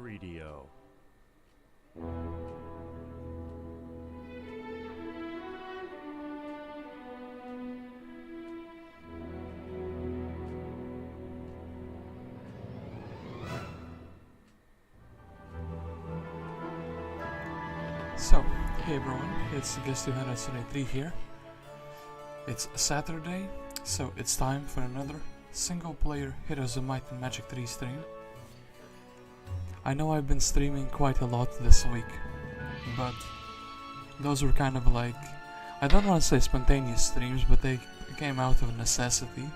Radio. So, hey everyone, it's Guest 273 here. It's Saturday, so it's time for another single-player Heroes of Might and Magic 3 stream. I know I've been streaming quite a lot this week, but those were kind of like, I don't want to say spontaneous streams, but they came out of necessity.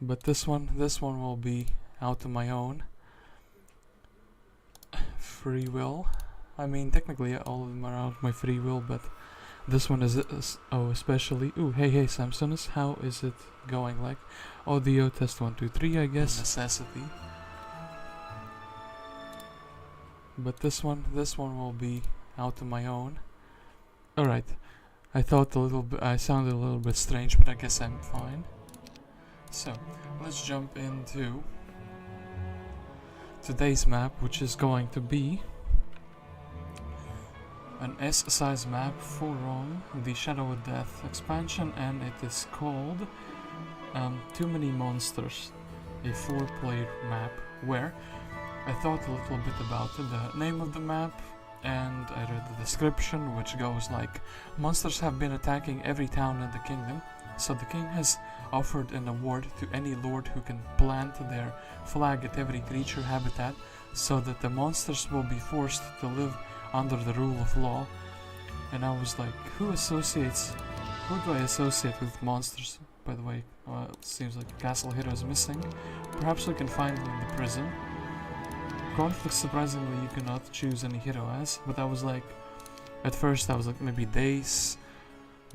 But this one will be out of my own free will. I mean, technically all of them are out of my free will, but this one is especially. Ooh, hey Samsonus, how is it going? Like, audio test 1 2 3, I guess. Necessity. But this one will be out of my own. All right. I thought I sounded a little bit strange, but I guess I'm fine. So let's jump into today's map, which is going to be an S-size map from the Shadow of Death expansion, and it is called Too Many Monsters, a 4-player map, where I thought a little bit about it, the name of the map, and I read the description, which goes like, monsters have been attacking every town in the kingdom, so the king has offered an award to any lord who can plant their flag at every creature habitat, so that the monsters will be forced to live under the rule of law. And I was like, who do I associate with monsters? By the way, it seems like a castle hero is missing. Perhaps we can find him in the prison. Conflict, surprisingly, you cannot choose any hero as, but I was like, at first I was like, maybe Dace,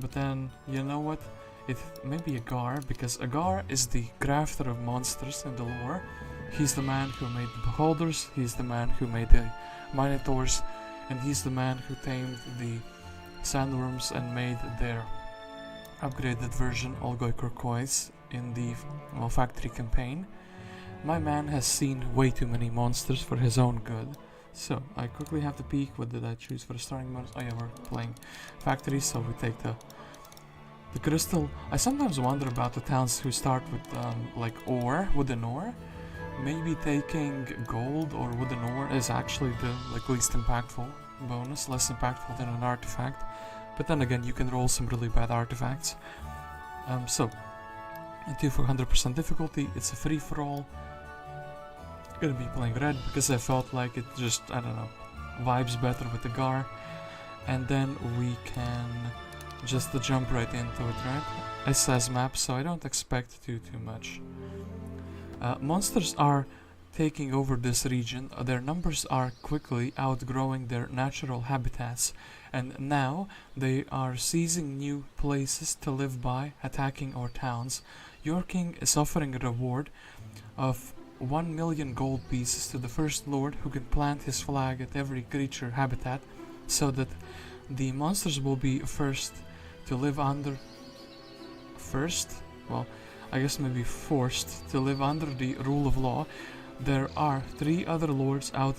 but then, you know what? It may be Agar, because Agar is the crafter of monsters in the lore. He's the man who made the beholders, he's the man who made the minotaurs, and he's the man who tamed the sandworms and made their upgraded version Olgoi Turquoise in the factory campaign. My man has seen way too many monsters for his own good. So I quickly have to peek. What did I choose for the starting mode? Oh yeah, we're playing factory, so we take the crystal. I sometimes wonder about the towns who start with like ore, wooden ore. Maybe taking gold or wooden ore is actually the least impactful bonus, less impactful than an artifact. But then again, you can roll some really bad artifacts. So, into for 100% difficulty, it's a free for all. Gonna be playing red because I felt like it just, I don't know, vibes better with the Gar. And then we can just jump right into it, right? It says map, so I don't expect too much. Monsters are taking over this region. Their numbers are quickly outgrowing their natural habitats, and now they are seizing new places to live by, attacking our towns. Your king is offering a reward of 1 million gold pieces to the first lord who can plant his flag at every creature habitat, so that the monsters will be forced to live under the rule of law. There are 3 other lords out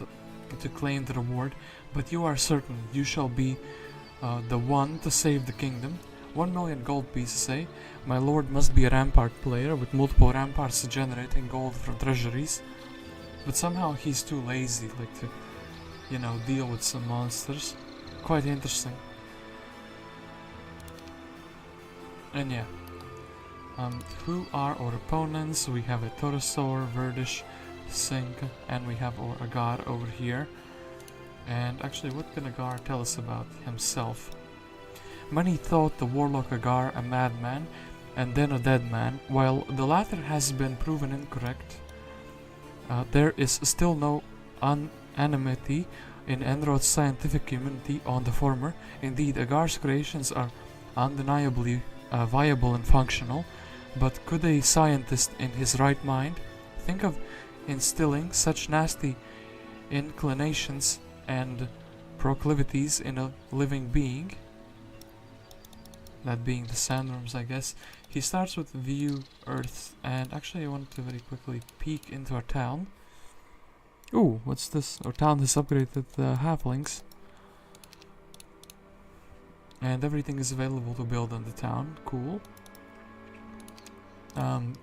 to claim the reward, but you are certain you shall be the one to save the kingdom. 1 million gold pieces, eh? My lord must be a rampart player with multiple ramparts generating gold from treasuries, but somehow he's too lazy, to, deal with some monsters. Quite interesting. And yeah, who are our opponents? We have a Torosar, Verdish, Synca, and we have our Agar over here. And actually, what can Agar tell us about himself? Many thought the warlock Agar a madman and then a dead man. While the latter has been proven incorrect, there is still no anonymity in Enrod's scientific community on the former. Indeed, Agar's creations are undeniably viable and functional, but could a scientist in his right mind think of instilling such nasty inclinations and proclivities in a living being? that being the sandworms, I guess. He starts with view Earth, and actually I wanted to very quickly peek into our town. Ooh, what's this? Our town has upgraded the halflings. And everything is available to build in the town. Cool.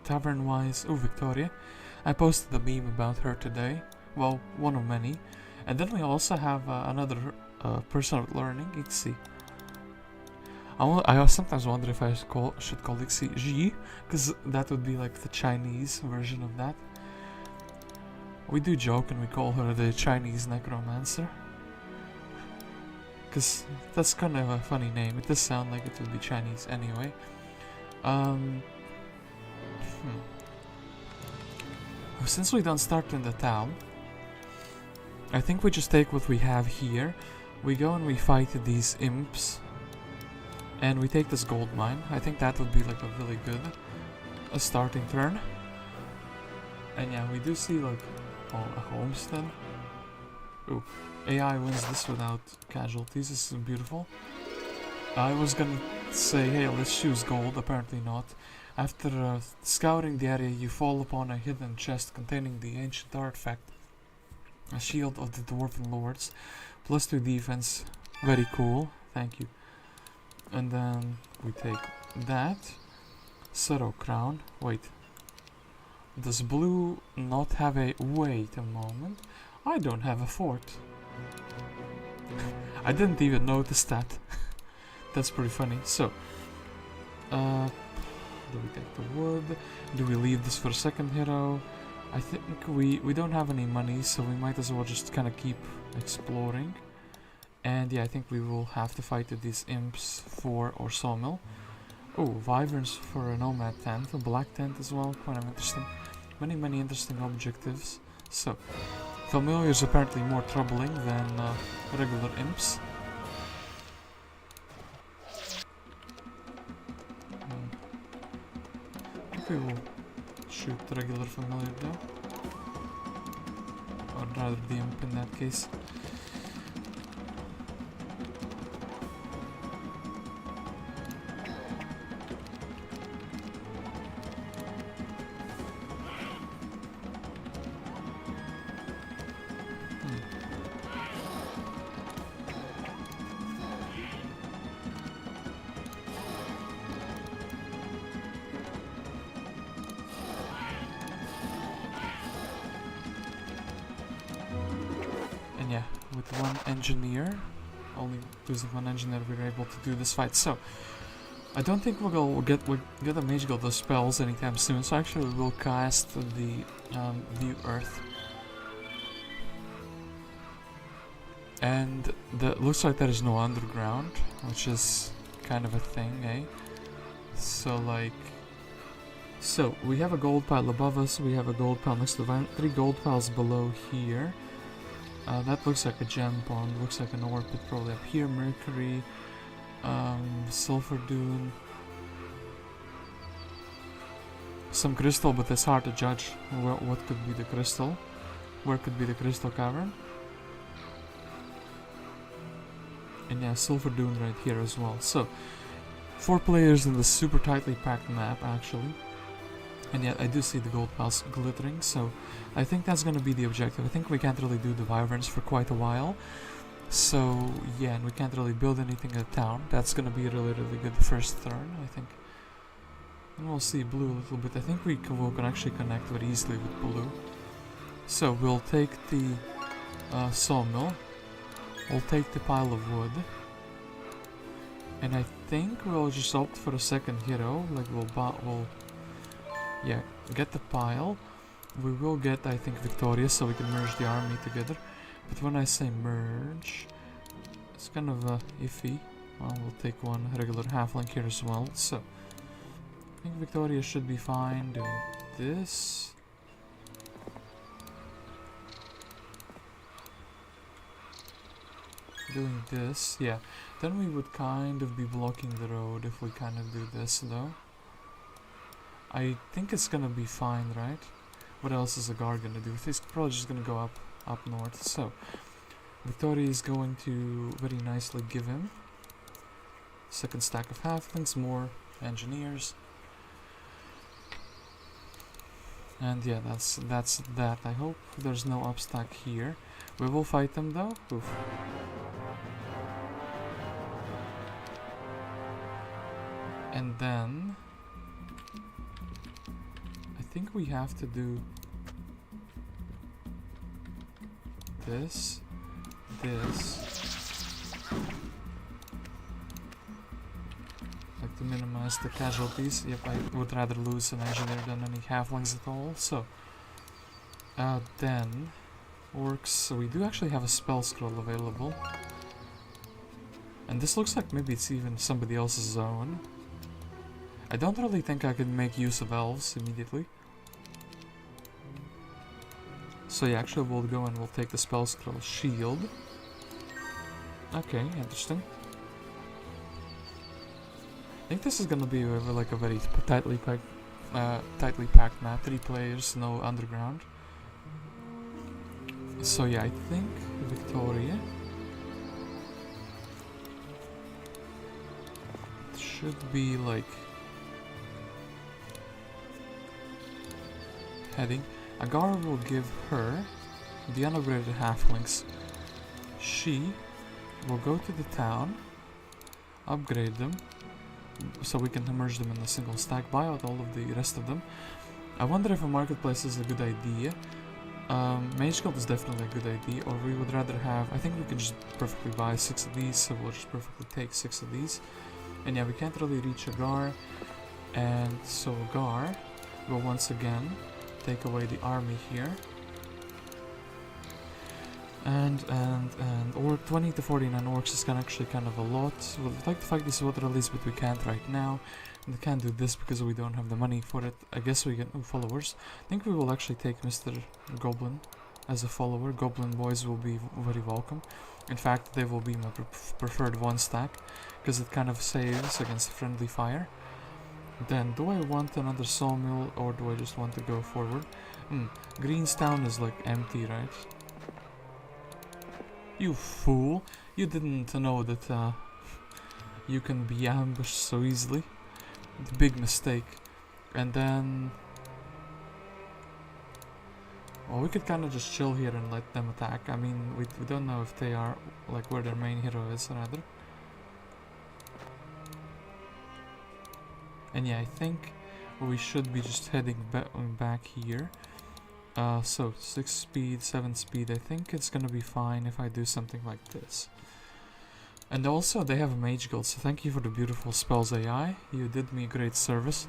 Tavern wise, oh, Victoria. I posted a meme about her today. Well, one of many. And then we also have another person of learning, Ixi. I sometimes wonder if I should call Ixi Ji, because that would be like the Chinese version of that. We do joke and we call her the Chinese necromancer. Because that's kind of a funny name. It does sound like it would be Chinese anyway. Since we don't start in the town, I think we just take what we have here. We go and we fight these imps. And we take this gold mine. I think that would be like a really good starting turn. And yeah, we do see like a homestead. Ooh, AI wins this without casualties. This is beautiful. I was gonna say, hey, let's choose gold. Apparently not. After scouting the area, you fall upon a hidden chest containing the ancient artifact. A shield of the Dwarven Lords. +2 defense. Very cool. Thank you. And then we take that. Sorrow Crown. Wait. Does blue not have a... Wait a moment. I don't have a fort. I didn't even notice that. That's pretty funny. So, do we take the wood? Do we leave this for a second hero? I think we don't have any money, so we might as well just kind of keep exploring. And yeah, I think we will have to fight these imps for our sawmill. Oh, wyverns for a nomad tent, a black tent as well, kind of interesting. Many interesting objectives. So, familiars apparently more troubling than regular imps. I think we will shoot the regular familiar though. Or rather the imp in that case. With one engineer, only using one engineer, we were able to do this fight. So, I don't think we'll get a mage guild of spells anytime soon. So actually, we will cast the View Earth, and looks like there is no underground, which is kind of a thing, eh? So we have a gold pile above us. We have a gold pile next to the 3 gold piles below here. That looks like a gem pond, looks like an ore pit probably up here, mercury, sulfur dune, some crystal, but it's hard to judge what could be the crystal, where could be the crystal cavern, and yeah, sulfur dune right here as well. So, 4 players in this super tightly packed map actually. And yet I do see the gold piles glittering, so I think that's going to be the objective. I think we can't really do the wyverns for quite a while. So yeah, and we can't really build anything in the town. That's going to be a really good first turn, I think. And we'll see blue a little bit. I think we can actually connect very easily with blue. So we'll take the sawmill. We'll take the pile of wood. And I think we'll just opt for a second hero. Like yeah, get the pile. We will get, I think, Victoria, so we can merge the army together. But when I say merge, it's kind of iffy. Well, we'll take one regular halfling here as well. So, I think Victoria should be fine doing this. Doing this, yeah. Then we would kind of be blocking the road if we kind of do this, though. I think it's gonna be fine, right? What else is Agar gonna do? He's probably just gonna go up north. So, Victoria is going to very nicely give him Second stack of halflings, more engineers. And yeah, that's that. I hope there's no upstack here. We will fight them though. Oof. And then I think we have to do this, like to minimize the casualties. Yep, I would rather lose an engineer than any halflings at all. So then orcs. So we do actually have a spell scroll available, and this looks like maybe it's even somebody else's zone. I don't really think I can make use of elves immediately. So yeah, actually we'll go and we'll take the spell scroll shield. Okay, interesting. I think this is gonna be like a very tightly packed map. 3 players, no underground. So yeah, I think Victoria should be like heading. Agar will give her the unupgraded halflings. She will go to the town, upgrade them, so we can merge them in a single stack, buy out all of the rest of them. I wonder if a marketplace is a good idea. Mage Guild is definitely a good idea, or we would rather have... I think we can just perfectly buy 6 of these, so we'll just perfectly take 6 of these. And yeah, we can't really reach Agar, and so Agar will once again take away the army here. And or 20 to 49 orcs is actually kind of a lot. We'd like to fight these water lilies, but we can't right now. And we can't do this because we don't have the money for it. I guess we get followers. I think we will actually take Mr. Goblin as a follower. Goblin boys will be very welcome. In fact, they will be my preferred 1 stack, because it kind of saves against friendly fire. Then, do I want another sawmill, or do I just want to go forward? Greenstown is like empty, right? You fool! You didn't know that you can be ambushed so easily. Big mistake. And then... well, we could kind of just chill here and let them attack. I mean, we don't know if they are, like, where their main hero is, rather. And yeah, I think we should be just heading back here. So 6 speed, 7 speed. I think it's gonna be fine if I do something like this. And also, they have a mage guild, so thank you for the beautiful spells AI. You did me a great service.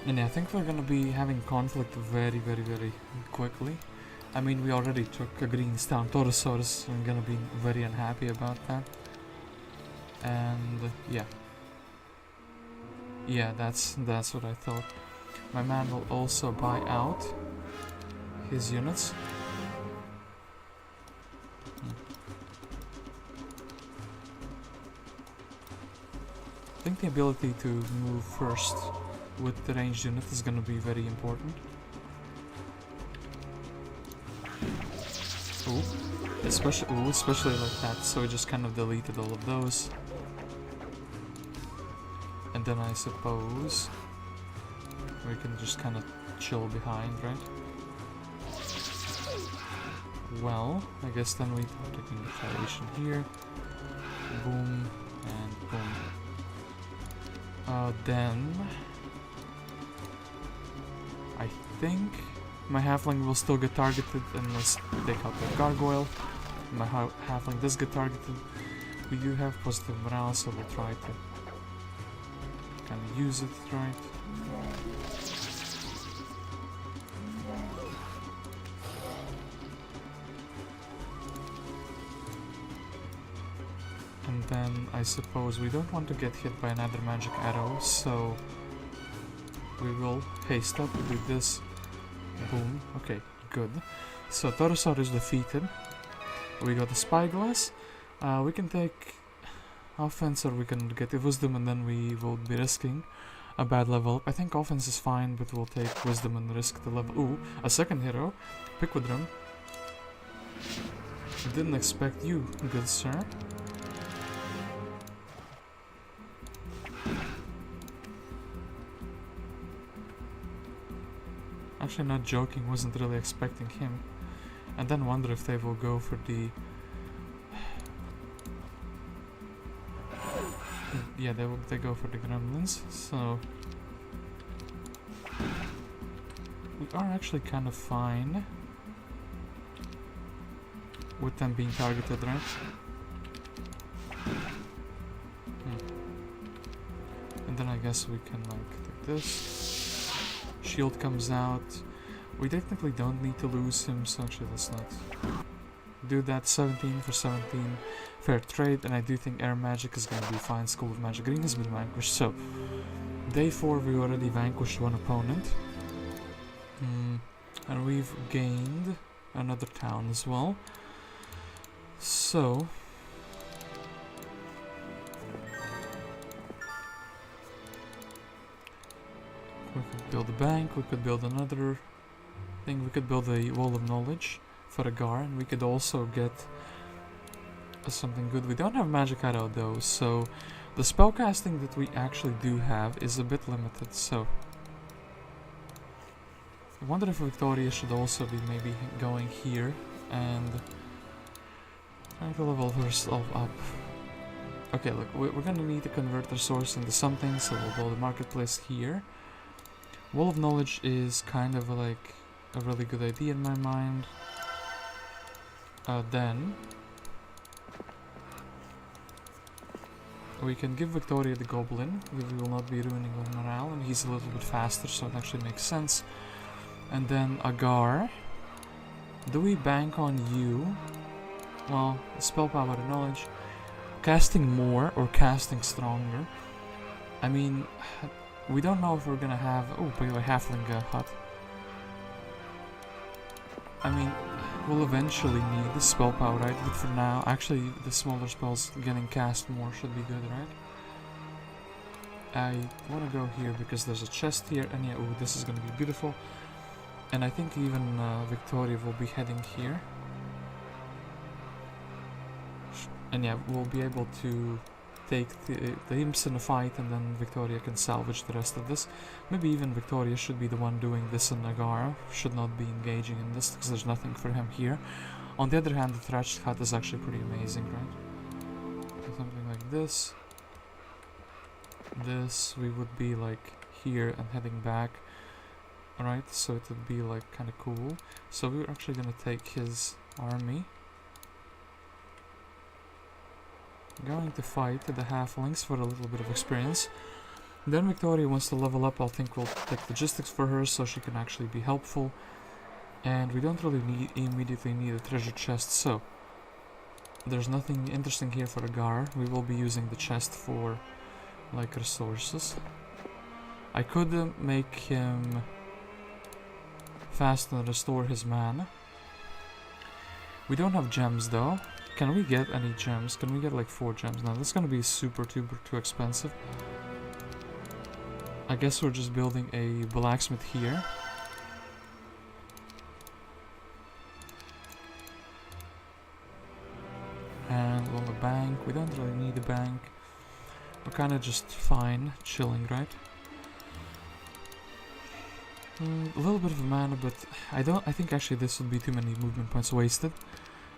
And yeah, I think we're gonna be having conflict very, very, very quickly. I mean, we already took a Greenstown. Torosar is gonna be very unhappy about that. And yeah. Yeah, that's what I thought. My man will also buy out his units. I think the ability to move first with the ranged unit is gonna be very important. Especially like that, so I just kind of deleted all of those. And then I suppose we can just kind of chill behind, right? Well, I guess then we take an retaliation here. Boom and boom. Then I think my halfling will still get targeted unless they take out their gargoyle. My halfling does get targeted. We do have positive morale, so we'll try to kind of use it, right? And then I suppose we don't want to get hit by another magic arrow, so we will haste up, do this, boom, okay, good. So Torosar is defeated. We got the spyglass. We can take offense, or we can get a wisdom, and then we will be risking a bad level up. I think offense is fine, but we'll take wisdom and risk the level. Ooh, a second hero, Piquedram. Didn't expect you, good sir. actually not joking, wasn't really expecting him. And then wonder if they will go for the... yeah, they go for the gremlins, so... we are actually kind of fine with them being targeted, right? And then I guess we can like take this. Shield comes out. We technically don't need to lose him, so actually let's not do that. 17 for 17. Fair trade, and I do think air magic is gonna be fine. School of Magic Green has been vanquished, so day 4 we already vanquished one opponent. And we've gained another town as well. So we could build a bank, we could build another thing, we could build a wall of knowledge for Agar, and we could also get something good. We don't have magic arrow though, so the spellcasting that we actually do have is a bit limited, so I wonder if Victoria should also be maybe going here and trying to level herself up. Okay, look, we're gonna need to convert the source into something, so we'll build a marketplace here. Wall of Knowledge is kind of like a really good idea in my mind. Then we can give Victoria the Goblin. We will not be ruining our morale, and he's a little bit faster, so it actually makes sense. And then Agar. Do we bank on you? Well, spell power and knowledge. Casting more or casting stronger. I mean, we don't know if we're gonna have... oh, by the way, halfling hut. I mean, we'll eventually need the spell power, right? But for now, actually, the smaller spells getting cast more should be good, right? I want to go here because there's a chest here, and yeah, ooh, this is gonna be beautiful. And I think even Victoria will be heading here. And yeah, we'll be able to take the imps in a fight, and then Victoria can salvage the rest of this. Maybe even Victoria should be the one doing this, and Agar should not be engaging in this, because there's nothing for him here. On the other hand, the Thatched Hut is actually pretty amazing, right? Something like this. This, we would be like here and heading back. Alright, so it would be like kind of cool. So we're actually gonna take his army. Going to fight the halflings for a little bit of experience. Then Victoria wants to level up. I think we'll take logistics for her so she can actually be helpful. And we don't really immediately need a treasure chest, so there's nothing interesting here for Agar. We will be using the chest for like resources. I could make him fast and restore his mana. We don't have gems though. Can we get any gems? Can we get like 4 gems? Now that's gonna be super too expensive. I guess we're just building a blacksmith here. And on the bank, we don't really need a bank. We're kinda just fine, chilling, right? A little bit of mana, but I think actually this would be too many movement points wasted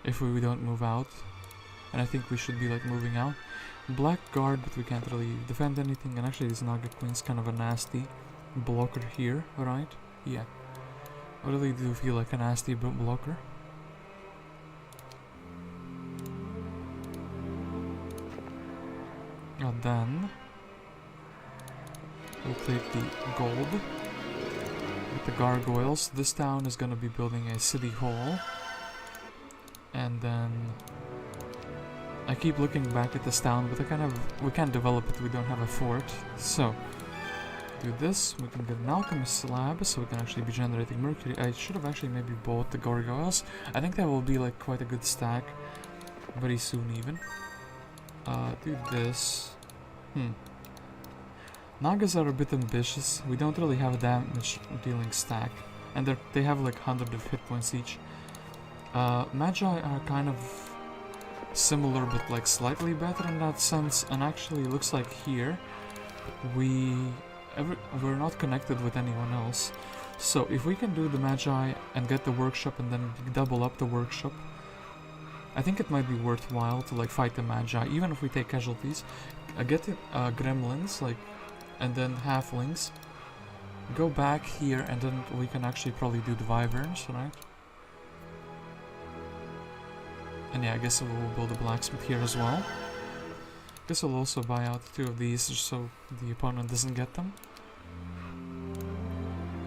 if we don't move out. And I think we should be like moving out. Black guard, but we can't really defend anything. And actually this Naga Queen's kind of a nasty blocker here, right? Yeah. I really do feel like a nasty blocker. And then we'll take the gold with the gargoyles. This town is gonna be building a city hall. And then I keep looking back at this town, but we can't develop it, we don't have a fort. So do this, we can get an alchemist slab, so we can actually be generating mercury. I should have actually maybe bought the gargoyles. I think that will be like quite a good stack very soon even. Do this. Nagas are a bit ambitious. We don't really have a damage dealing stack, and they have like 100 of hit points each. Magi are kind of similar, but like slightly better in that sense. And actually, looks like here we're not connected with anyone else, So if we can do the Magi and get the workshop and then double up the workshop, I think it might be worthwhile to like fight the Magi, even if we take casualties. Get the gremlins, like, and then halflings. Go back here and then we can actually probably do the wyverns, right? And yeah, I guess we'll build a blacksmith here as well. Guess we'll also buy out 2 of these just so the opponent doesn't get them.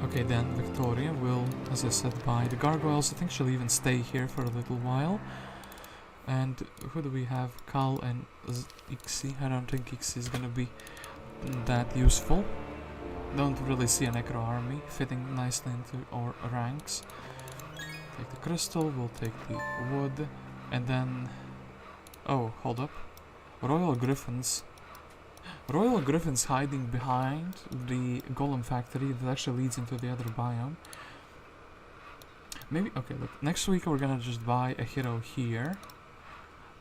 Okay, then Victoria will, as I said, buy the gargoyles. I think she'll even stay here for a little while. And who do we have? Kal and Ixi. I don't think Ixi is gonna be that useful. Don't really see a necro army fitting nicely into our ranks. Take the crystal, we'll take the wood, and then... Oh, hold up. Royal Griffins. Royal Griffins hiding behind the Golem factory that actually leads into the other biome. Maybe, okay, look, next week we're gonna just buy a hero here.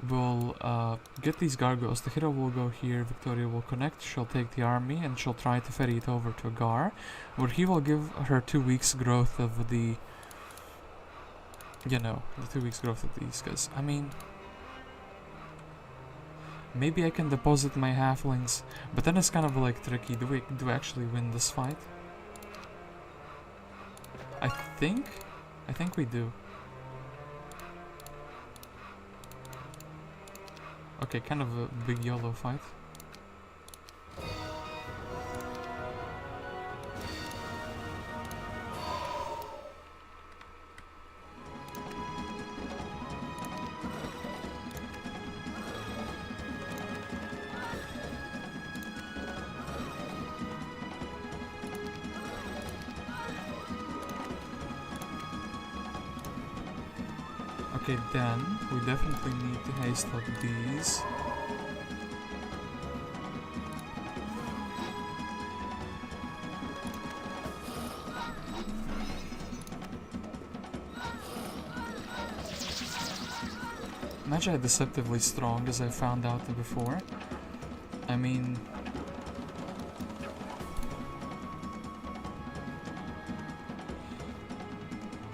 We'll get these gargoyles. The hero will go here, Victoria will connect, she'll take the army and she'll try to ferry it over to Agar, where he will give her 2 weeks growth of the... You know, the 2 weeks growth of these, because, I mean... Maybe I can deposit my halflings, but then it's kind of like tricky. Do we actually win this fight? I think we do. Okay, kind of a big YOLO fight. Okay, then we definitely need to haste up these. Magi are deceptively strong, as I found out before. I mean...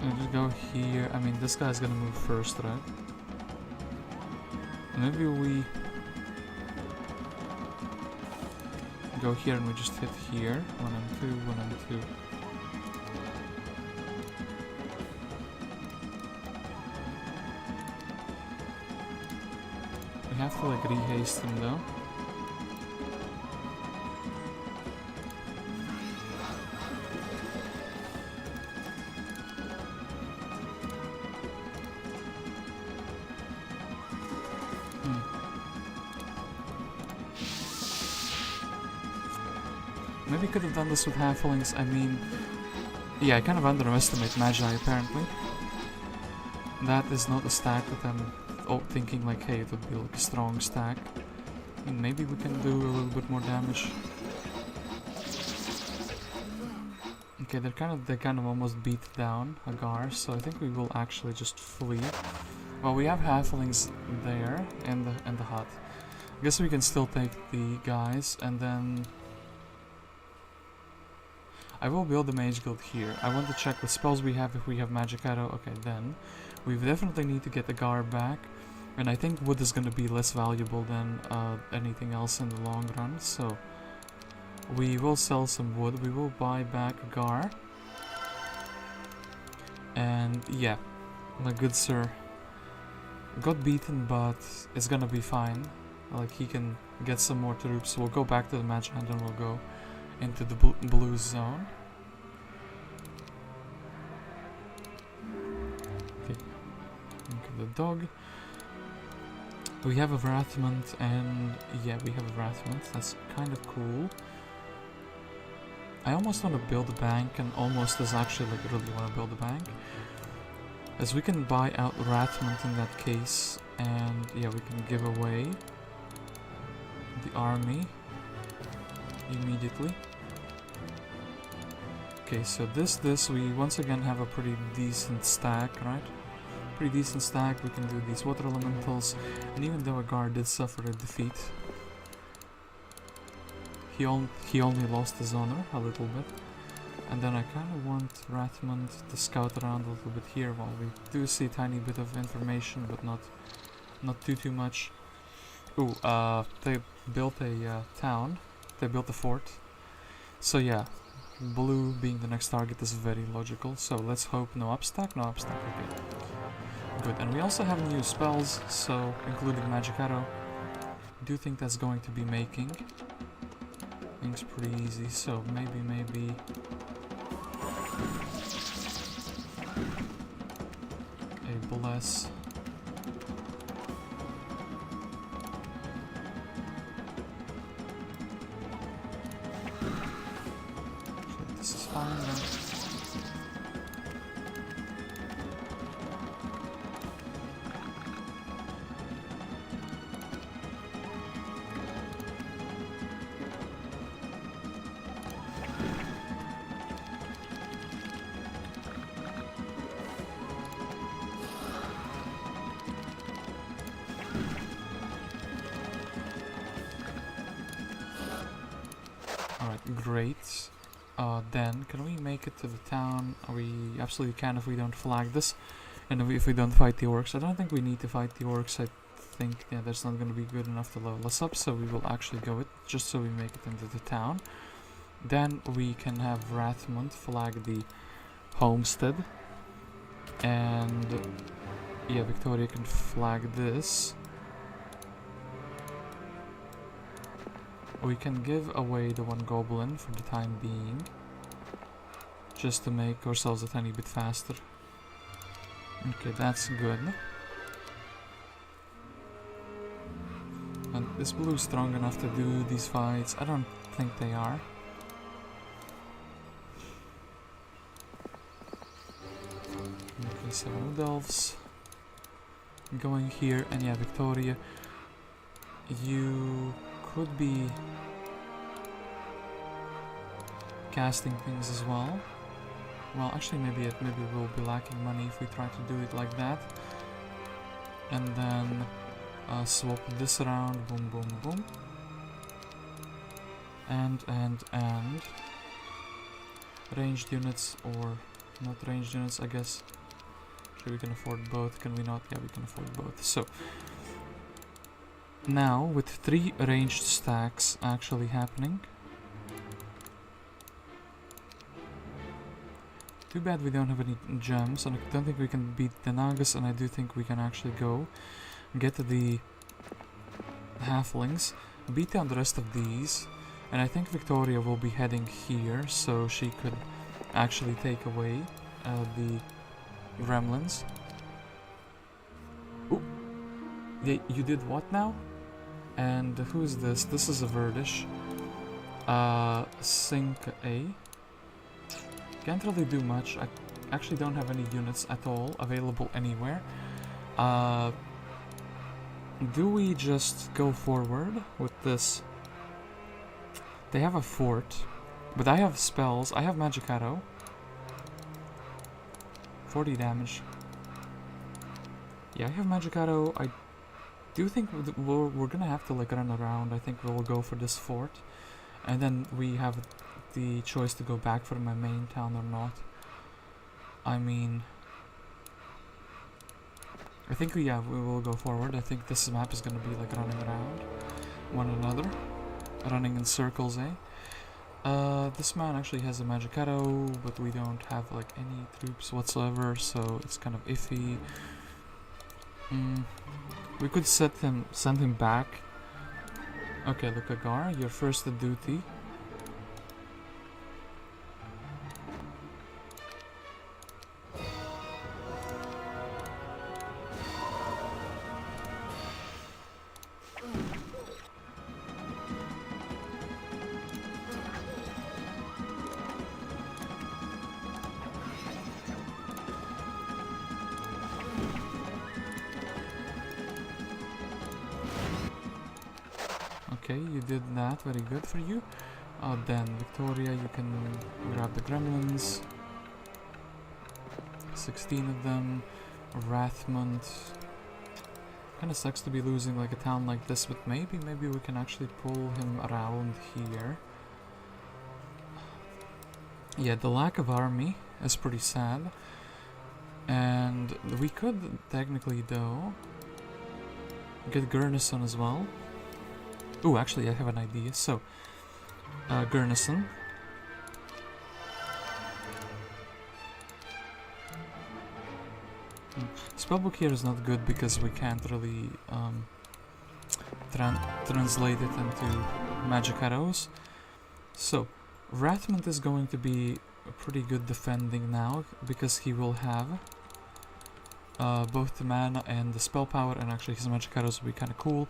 I'll just go here. I mean, this guy's gonna move first, right? Maybe we go here and we just hit here. 1 and 2, 1 and 2. We have to like rehaste him though. Maybe could have done this with halflings. I mean, yeah, I kind of underestimate Magi apparently. That is not a stack that I'm thinking like, hey, it would be like a strong stack. I mean, maybe we can do a little bit more damage. Okay, they kind of almost beat down Agar, so I think we will actually just flee. Well, we have halflings there in the hut. I guess we can still take the guys, and then I will build the mage guild here. I want to check what spells we have, if we have magic arrow. Okay, then we definitely need to get the Agar back, and I think wood is going to be less valuable than anything else in the long run, so we will sell some wood. We will buy back Agar, and yeah, my good sir got beaten, but it's gonna be fine. Like, he can get some more troops. We'll go back to the match and then we'll go into the blue zone. Okay, look at the dog. We have a Wrathmont, and yeah, we have a Wrathmont. That's kind of cool. I almost want to build a bank, and almost is actually like really want to build a bank, as we can buy out Wrathmont in that case, and yeah, we can give away the army immediately. Okay, so this we once again have a pretty decent stack, right? Pretty decent stack. We can do these water elementals, and even though Agar did suffer a defeat, he only lost his honor a little bit. And then I kind of want Wrathmont to scout around a little bit here while we do see a tiny bit of information, but not too much. Ooh, they built a town. They built a fort. So yeah, blue being the next target is very logical. So let's hope no upstack, okay. Good, and we also have new spells, so including Magic Arrow. I do think that's going to be making things pretty easy, so maybe a bless. So this is fine then. Great. Then, can we make it to the town? We absolutely can if we don't flag this. And if we don't fight the orcs. I don't think we need to fight the orcs. I think, yeah, that's not going to be good enough to level us up. So we will actually go it, just so we make it into the town. Then we can have Wrathmont flag the homestead. And, yeah, Victoria can flag this. We can give away the one goblin for the time being, just to make ourselves a tiny bit faster. Okay, that's good. And is blue strong enough to do these fights? I don't think they are. Okay, 7 wood elves. Going here, and yeah, Victoria, you could be casting things as well. Well, actually, maybe we'll be lacking money if we try to do it like that. And then swap this around. Boom, boom, boom. And ranged units, or not ranged units, I guess. Sure, we can afford both. Can we not? Yeah, we can afford both. So now, with 3 ranged stacks actually happening. Too bad we don't have any gems, and I don't think we can beat the Nagas, and I do think we can actually go get the halflings, beat down the rest of these, and I think Victoria will be heading here, so she could actually take away the gremlins. Ooh! Yeah, you did what now? And who's this? This is a Verdish. Synca A. Can't really do much. I actually don't have any units at all available anywhere. Do we just go forward with this? They have a fort, but I have spells. I have Magic Arrow. 40 damage. Yeah, I have Magic Arrow. I do think we're gonna have to like run around. I think we'll go for this fort, and then we have the choice to go back for my main town or not. I mean, I think we will go forward. I think this map is gonna be like running around one another, running in circles, eh? This man actually has a Magic Arrow, but we don't have like any troops whatsoever, so it's kind of iffy. We could send him back. Okay, look, Agar, your first duty. Okay, you did that, very good for you. Then, Victoria, you can grab the gremlins. 16 of them. Wrathmont. Kinda sucks to be losing like a town like this, but maybe we can actually pull him around here. Yeah, the lack of army is pretty sad. And we could technically, though, get Gurnisson as well. Oh, actually, I have an idea. So, Gurnisson. Spellbook here is not good because we can't really translate it into magic arrows. So, Wrathmont is going to be pretty good defending now because he will have both the mana and the spell power, and actually his magic arrows will be kind of cool.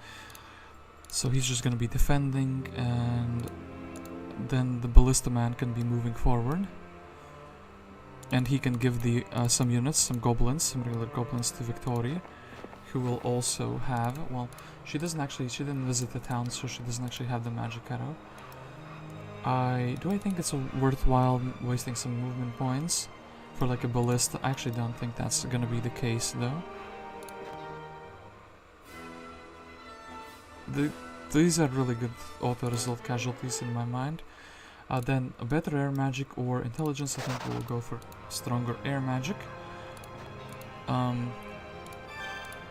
So he's just going to be defending, and then the Ballista man can be moving forward. And he can give the some units, some goblins, some regular goblins to Victoria, who will also have, well, she didn't visit the town, so she doesn't actually have the magic arrow. Do I think it's worthwhile wasting some movement points for like a ballista? I actually don't think that's gonna be the case though. These are really good auto-result casualties in my mind. Then a better air magic or intelligence. I think we'll go for stronger air magic.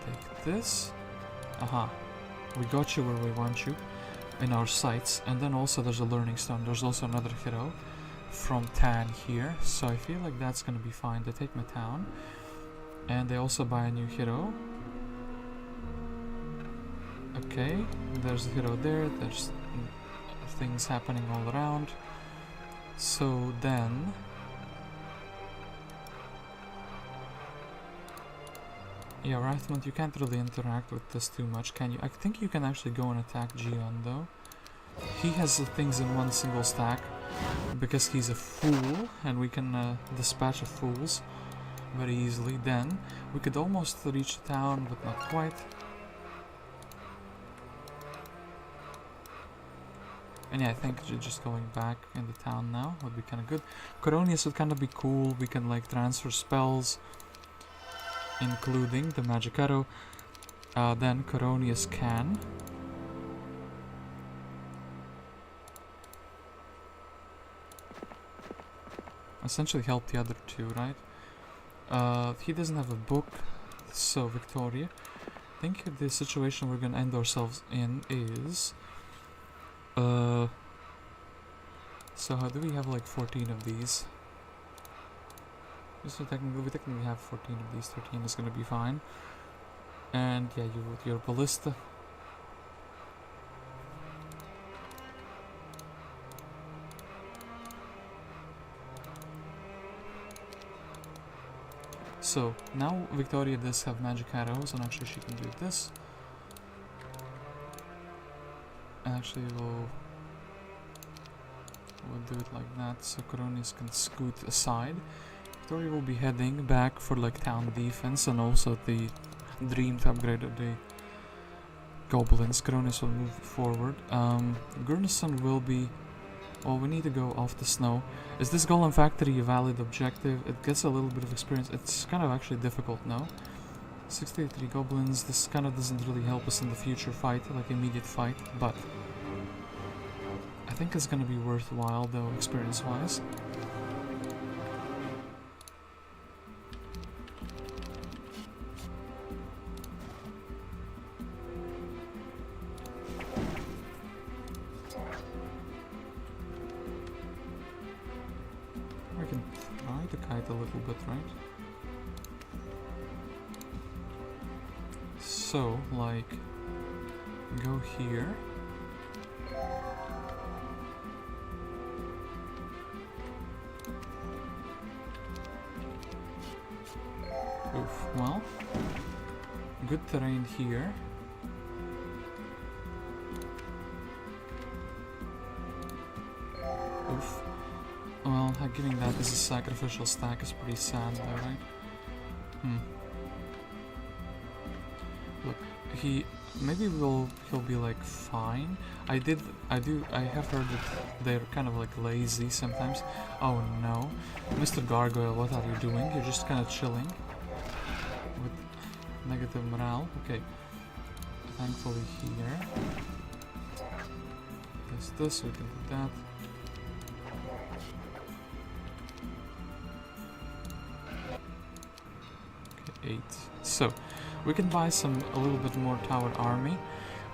Take this. Aha. We got you where we want you. In our sights. And then also there's a learning stone. There's also another hero from Tan here. So I feel like that's gonna be fine. They take my town. And they also buy a new hero. Okay. There's a hero there. There's things happening all around. So then yeah, Wrathmont, you can't really interact with this too much, can you? I think you can actually go and attack Geon though. He has the things in one single stack because he's a fool, and we can dispatch of fools very easily. Then we could almost reach the town, but not quite. And yeah, I think just going back in the town now would be kind of good. Coronius would kind of be cool. We can like transfer spells, including the magic arrow. Then Coronius can essentially help the other two, right? He doesn't have a book, so Victoria. I think the situation we're gonna end ourselves in is so how do we have like 14 of these? So technically, we technically have 14 of these. 13 is gonna be fine. And yeah, you with your ballista. So now Victoria does have magic arrows, and actually she can do this. Actually, we'll do it like that, so Coronius can scoot aside. Victoria will be heading back for like town defense, and also the dream to upgrade the goblins. Coronius will move forward. Gurnisson will be... well, we need to go off the snow. Is this golem factory a valid objective? It gets a little bit of experience. It's kind of actually difficult now. 63 goblins. This kind of doesn't really help us in the future fight, like immediate fight, but I think it's gonna be worthwhile though, experience-wise. I can try to kite a little bit, right? So, like, go here. Oof, well, good terrain here. Oof. Well, giving that as a sacrificial stack is pretty sad though, right? Look, maybe he'll be like fine. I have heard that they're kind of like lazy sometimes. Oh no. Mr. Gargoyle, what are you doing? You're just kind of chilling with negative morale. Okay. Thankfully here. There's this, we can do that. 8. So, we can buy a little bit more tower army.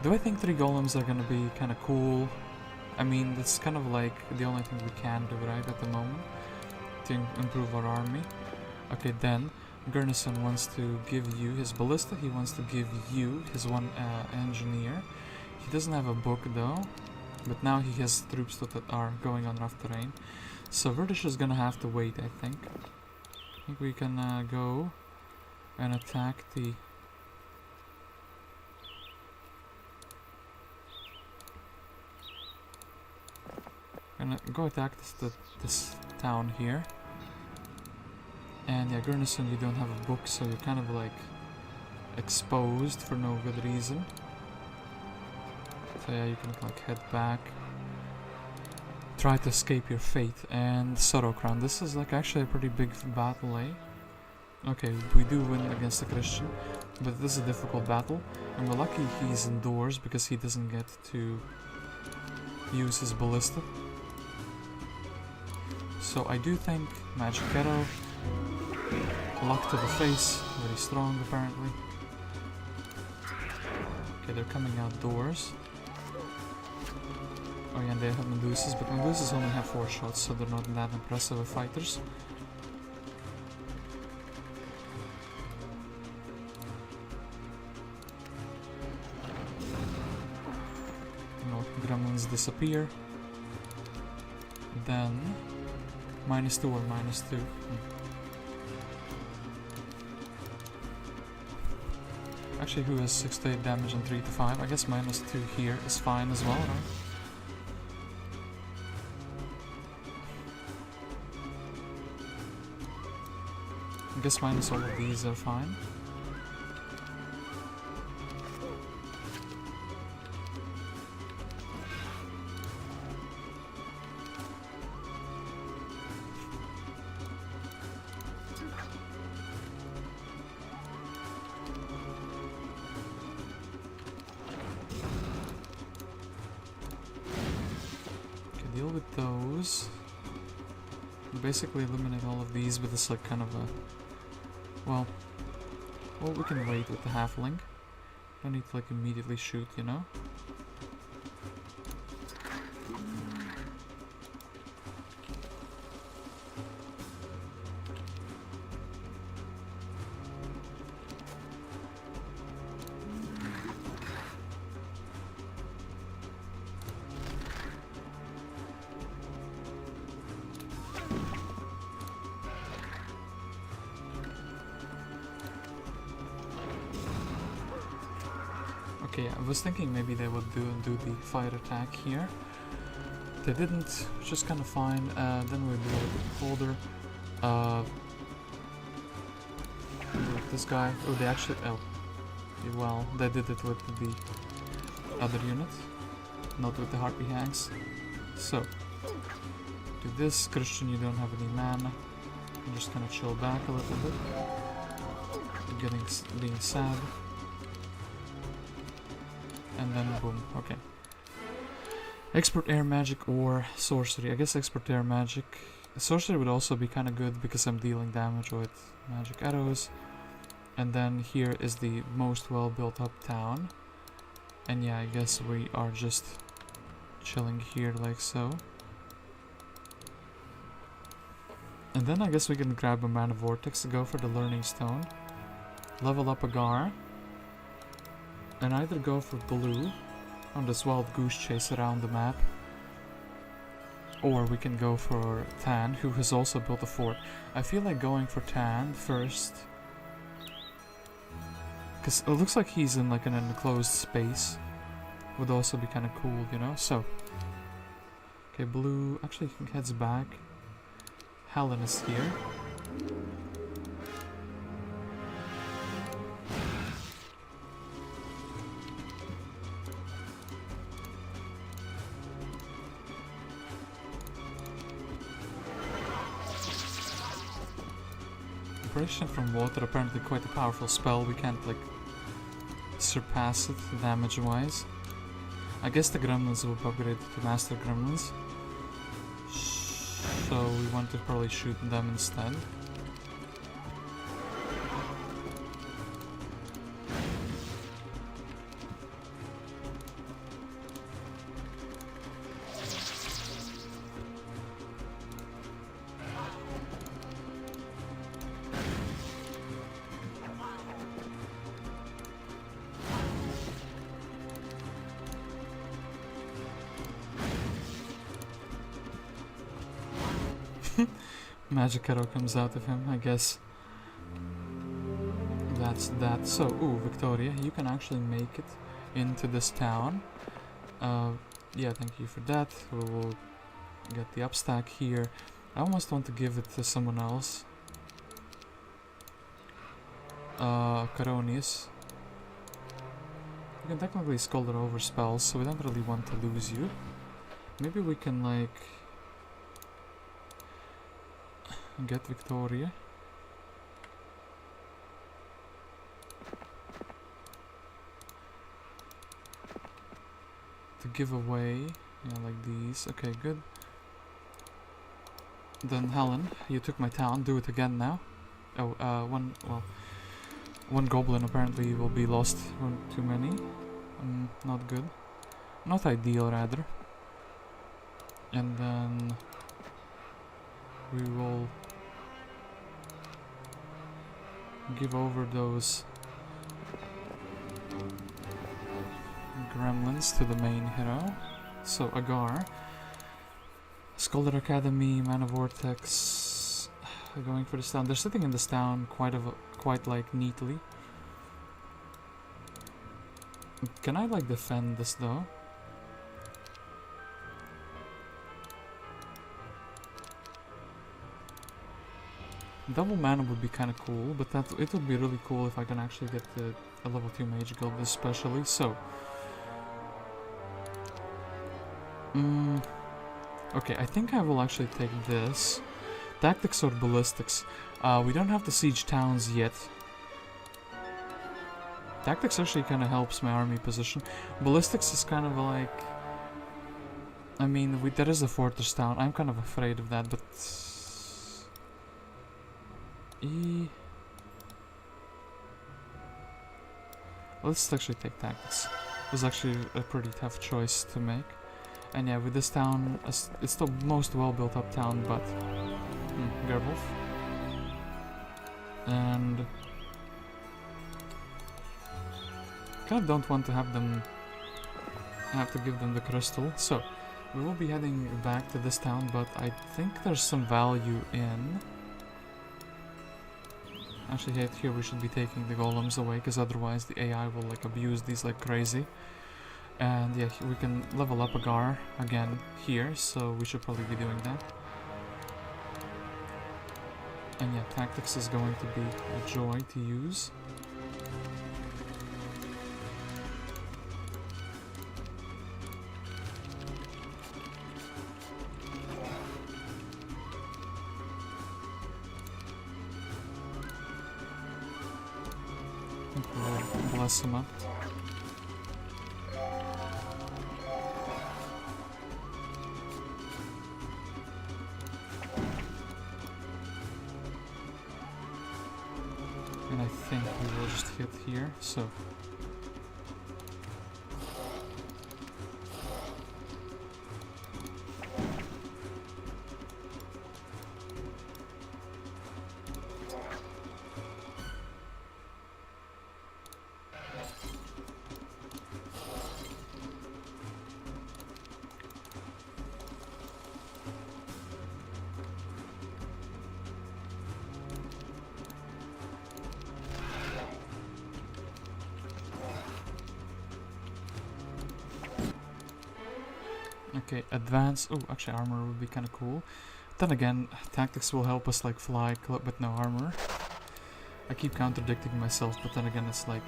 Do I think 3 golems are gonna be kind of cool? I mean, that's kind of like the only thing we can do, right, at the moment, to improve our army. Okay, then, Gurnisson wants to give you his ballista, he wants to give you his one engineer. He doesn't have a book though, but now he has troops that are going on rough terrain. So Verdish is gonna have to wait, I think. I think we can go and attack the... Gonna go attack this town here. And yeah, Gurnisson, you don't have a book, so you're kind of like exposed for no good reason. So yeah, you can like head back. Try to escape your fate. And Sorrowcrown, this is like actually a pretty big battle, eh? Okay, we do win against the Christian, but this is a difficult battle. And we're lucky he's indoors because he doesn't get to use his ballista. So I do think Magic Arrow, luck to the face, very strong apparently. Okay, they're coming outdoors. Oh yeah, and they have Medusas, but Medusas only have 4 shots, so they're not that impressive of fighters. Gremlins disappear. Then -2 or -2. Actually, who has 6 to 8 damage and 3 to 5? I guess -2 here is fine as well, right? I guess minus all of these are fine. Deal with those. Basically eliminate all of these, but it's like kind of a... Well, we can wait with the halfling. Don't need to like immediately shoot, you know? Okay, I was thinking maybe they would do the fire attack here. They didn't, which is kind of fine. Then we do it with Holder. With this guy. Oh, they actually... Oh. Well, they did it with the other unit. Not with the Harpy Hangs. So, do this. Christian, you don't have any mana. I'm just gonna chill back a little bit. Being sad. And then boom, okay. Expert air magic or sorcery. I guess expert air magic. Sorcery would also be kind of good because I'm dealing damage with magic arrows. And then here is the most well built up town. And yeah, I guess we are just chilling here like so. And then I guess we can grab a Mana Vortex to go for the Learning Stone. Level up Agar. And either go for blue on this wild goose chase around the map, or we can go for Tan, who has also built a fort. I feel like going for Tan first, because it looks like he's in like an enclosed space. Would also be kind of cool, you know? So, okay, blue actually heads back. Halon is here. Separation from water, apparently quite a powerful spell. We can't like surpass it damage wise. I guess the gremlins will be upgraded to master gremlins, so we want to probably shoot them instead. Magic arrow comes out of him, I guess. That's that. So, ooh, Victoria, you can actually make it into this town. Yeah, thank you for that. We will get the upstack here. I almost want to give it to someone else. Coronius. You can technically Scolder over spells, so we don't really want to lose you. Maybe we can, like, get Victoria. To give away, yeah, like these. Okay, good. Then Helen, you took my town. Do it again now. Oh, one goblin apparently will be lost. One too many. Not good. Not ideal, rather. And then we will give over those gremlins to the main hero. So Agar, Scholar Academy, Mana Vortex, going for this town. They're sitting in this town quite like neatly. Can I like defend this though? Double mana would be kind of cool, but it would be really cool if I can actually get a level 2 mage guild especially. So okay, I think I will actually take this. Tactics or ballistics. We don't have to siege towns yet. Tactics actually kind of helps my army position. Ballistics is kind of like... I mean, there is a fortress town. I'm kind of afraid of that, but... Let's actually take tactics. It was actually a pretty tough choice to make. And yeah, with this town, it's the most well built up town, but... Gerwulf. And... kind of don't want to have them... I have to give them the crystal, so... We will be heading back to this town, but I think there's some value in... Actually, here we should be taking the golems away, because otherwise the AI will like abuse these like crazy. And yeah, we can level up Agar again here, so we should probably be doing that. And yeah, tactics is going to be a joy to use. Bless him up. And I think we will just hit here, so... Okay, advance. Oh, actually armor would be kind of cool. Then again, tactics will help us like fly with no armor. I keep contradicting myself, but then again it's like,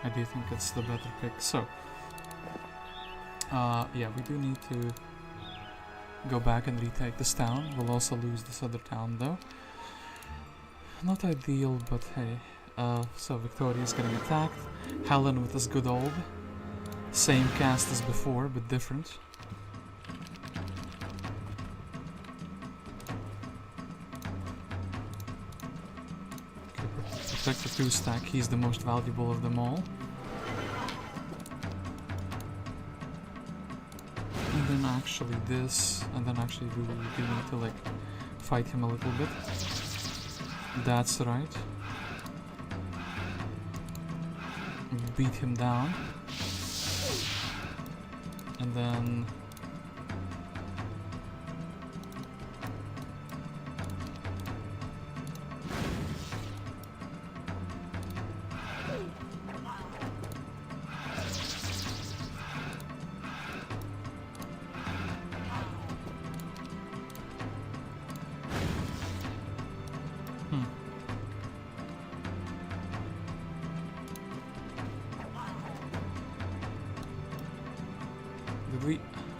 I do think it's the better pick. So, yeah, we do need to go back and retake this town. We'll also lose this other town though. Not ideal, but hey. So Victoria's getting attacked. Helen with this good old. Same cast as before, but different. Protect the 2-stack, he's the most valuable of them all. And then actually this, and then actually we do need to like fight him a little bit. That's right. Beat him down. And then...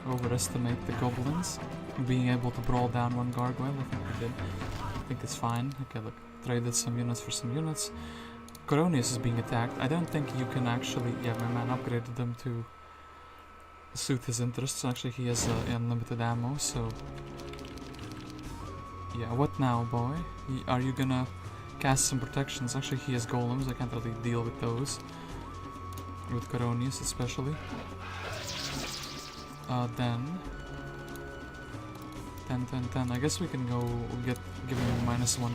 overestimate the goblins. Being able to brawl down one gargoyle, I think we did. I think it's fine. Okay, look, traded some units for some units. Coronius is being attacked. I don't think you can actually... Yeah, my man upgraded them to suit his interests. Actually, he has unlimited ammo, so... Yeah, what now, boy? Are you gonna cast some protections? Actually, he has golems. I can't really deal with those. With Coronius, especially. Then... 10, 10, 10. I guess we can go give him -1.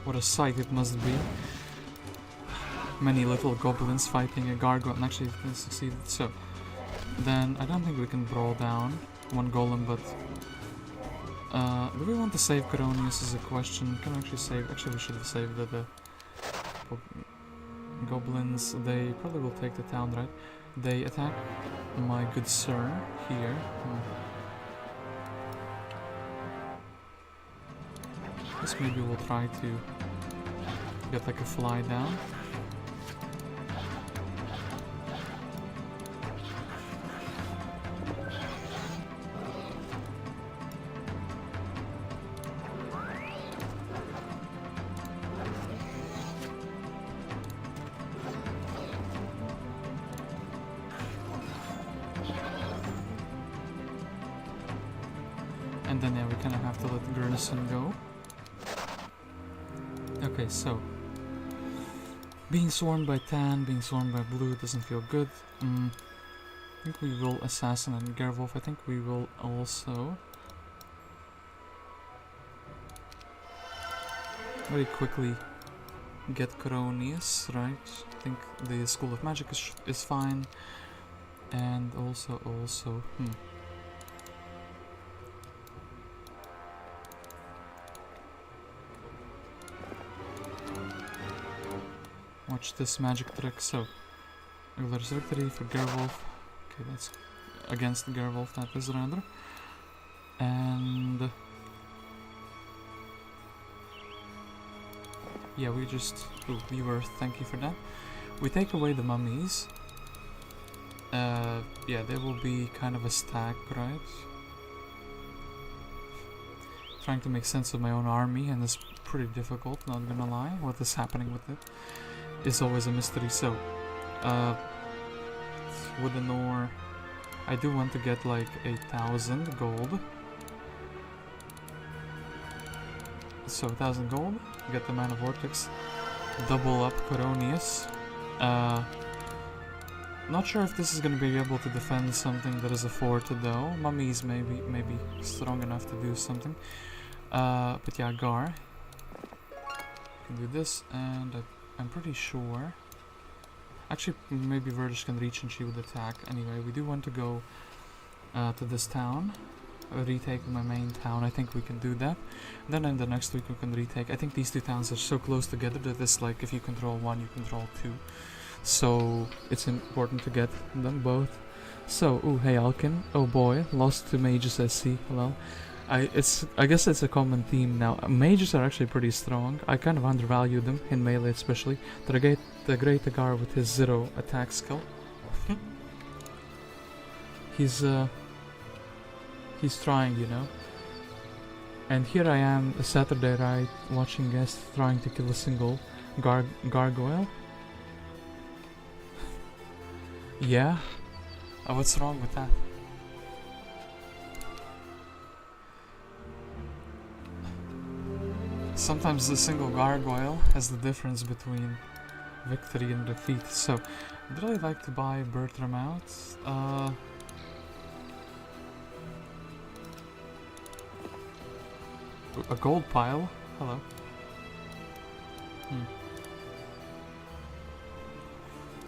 What a sight it must be. Many little goblins fighting a gargoyle, and actually they succeeded. So, then I don't think we can brawl down one golem, but do we want to save Coronius is a question. Can we actually save? Actually, we should have saved the goblins. They probably will take the town, right? They attack my good sir here. Guess maybe we'll try to get like a fly down. And then yeah, we kind of have to let Gurnisson go. Okay, so being swarmed by tan, being swarmed by blue doesn't feel good. I think we will assassinate Gerwulf. I think we will also very quickly get Coronius, right? I think the School of Magic is fine, and also watch this magic trick. So, there's victory for Gerwulf. Okay, that's against Gerwulf, that is rather. And yeah, we just... Oh, viewer, thank you for that. We take away the mummies. Yeah, they will be kind of a stack, right? Trying to make sense of my own army, and it's pretty difficult, not gonna lie. What is happening with it is always a mystery. So, with an ore, I do want to get like 8,000 gold. So 1,000 gold, get the Mana Vortex, double up Coronius. Not sure if this is gonna be able to defend something that is a fort though. Mummies maybe strong enough to do something. But yeah, Agar can do this, and I'm pretty sure. Actually, maybe Verdish can reach and she would attack. Anyway, we do want to go to this town. Retake my main town. I think we can do that. Then in the next week we can retake. I think these two towns are so close together that it's like if you control one, you control two. So it's important to get them both. So, ooh, hey Alkin. Oh boy, lost to mages I see. Well, I guess it's a common theme now. Mages are actually pretty strong. I kind of undervalue them in melee, especially. The great Agar with his 0 attack skill. He's trying, you know. And here I am, a Saturday night, watching guests trying to kill a single gargoyle. Yeah. What's wrong with that? Sometimes the single gargoyle has the difference between victory and defeat. So, I'd really like to buy Bertram out. A gold pile? Hello.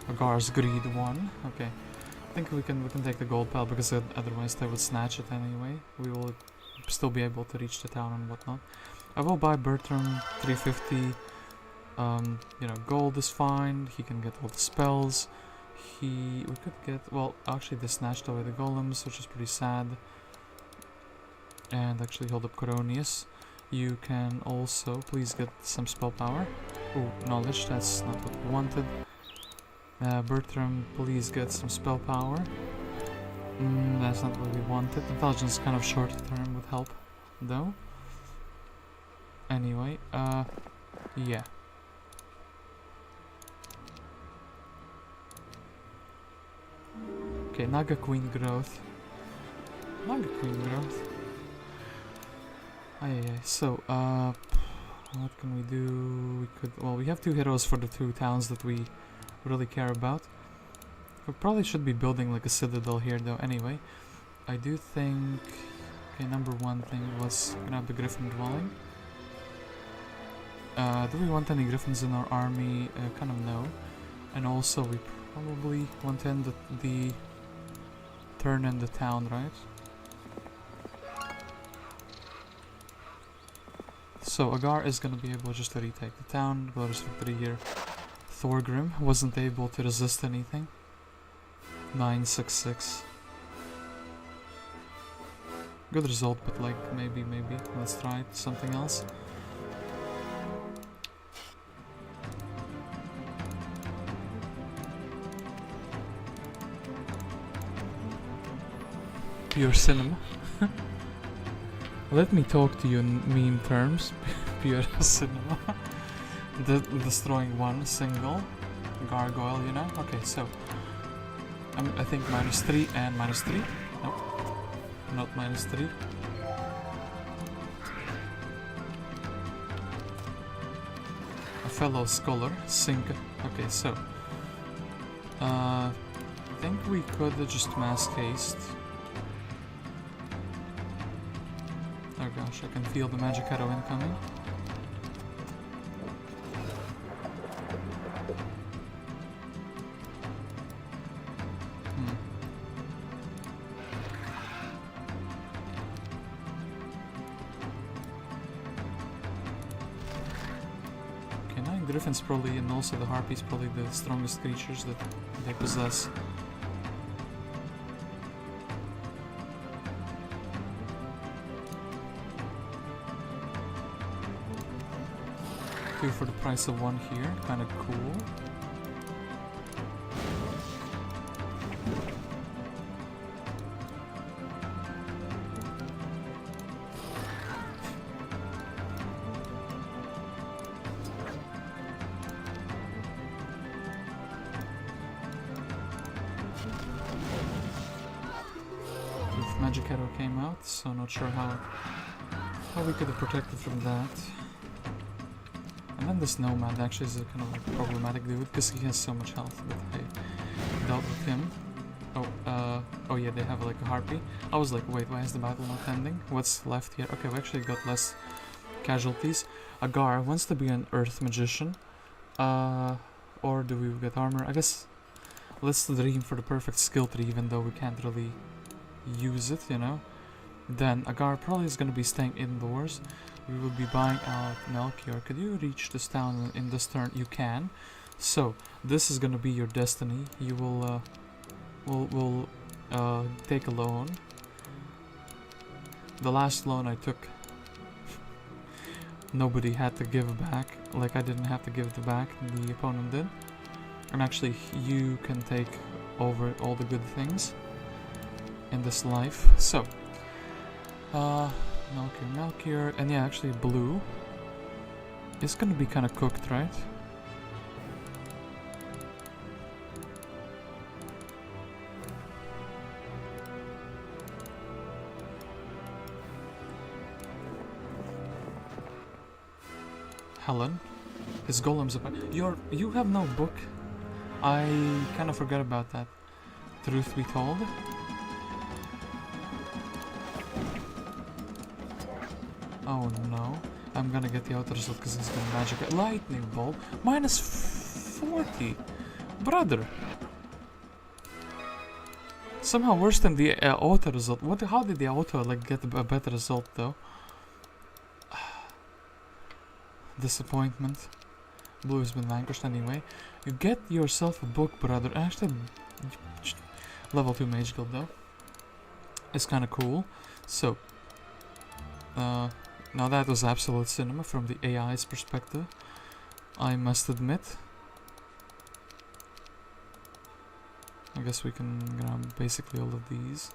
Agar's greed 1. Okay. I think we can take the gold pile because otherwise they would snatch it anyway. We will still be able to reach the town and whatnot. I will buy Bertram 350. You know, gold is fine. He can get all the spells. we could get, well, actually they snatched away the golems, which is pretty sad. And actually hold up Coronius. You can also please get some spell power. Ooh, knowledge, that's not what we wanted. Bertram, please get some spell power. That's not what we wanted. Intelligence kind of short term would help, though. Anyway, yeah. Okay, Naga Queen growth. Naga Queen growth. So, what can we do? We could, well, we have 2 heroes for the 2 towns that we really care about. We probably should be building like a citadel here though anyway. I do think, okay, number 1 thing was gonna have the Griffin dwelling. Do we want any Griffins in our army? Kind of no. And also we probably want to end the turn in the town, right? So Agar is gonna be able just to retake the town. Glorious victory here. Thorgrim wasn't able to resist anything. 966. Good result, but like maybe let's try something else. Pure cinema. Let me talk to you in meme terms. Pure cinema. Destroying 1 single gargoyle, you know? Okay, so I think -3 and -3. Nope, not -3. A fellow scholar, Synca. Okay, so I think we could just mass haste. Oh gosh, I can feel the magic arrow incoming. Okay, 9 Griffins probably, and also the Harpies probably the strongest creatures that they possess. For the price of 1 here, kind of cool. Magic arrow came out, so not sure how we could have protected from that. And then this Nomad actually is a kind of like problematic dude because he has so much health, but I dealt with him. Oh yeah, they have like a Harpy. I was like, wait, why is the battle not ending? What's left here? Okay, we actually got less casualties. Agar wants to be an Earth Magician. Or do we get armor? I guess let's dream for the perfect skill tree, even though we can't really use it, you know. Then Agar probably is going to be staying indoors. We will be buying out Melchior. Could you reach this town in this turn? You can. So this is going to be your destiny. You will take a loan. The last loan I took, nobody had to give back. Like, I didn't have to give it back, the opponent did. And actually, you can take over all the good things in this life. So Melchior, and yeah, actually blue is gonna be kind of cooked, right? Helen, his golem's about. You have no book. I kind of forgot about that. Truth be told. Oh no, I'm gonna get the auto result because he's gonna magic lightning bolt. Minus 40, brother. Somehow worse than the auto result. What? How did the auto like get a better result though? Disappointment. Blue has been vanquished anyway. You get yourself a book, brother. Actually, level 2 mage guild though. It's kind of cool. So, now that was absolute cinema from the AI's perspective, I must admit. I guess we can grab basically all of these.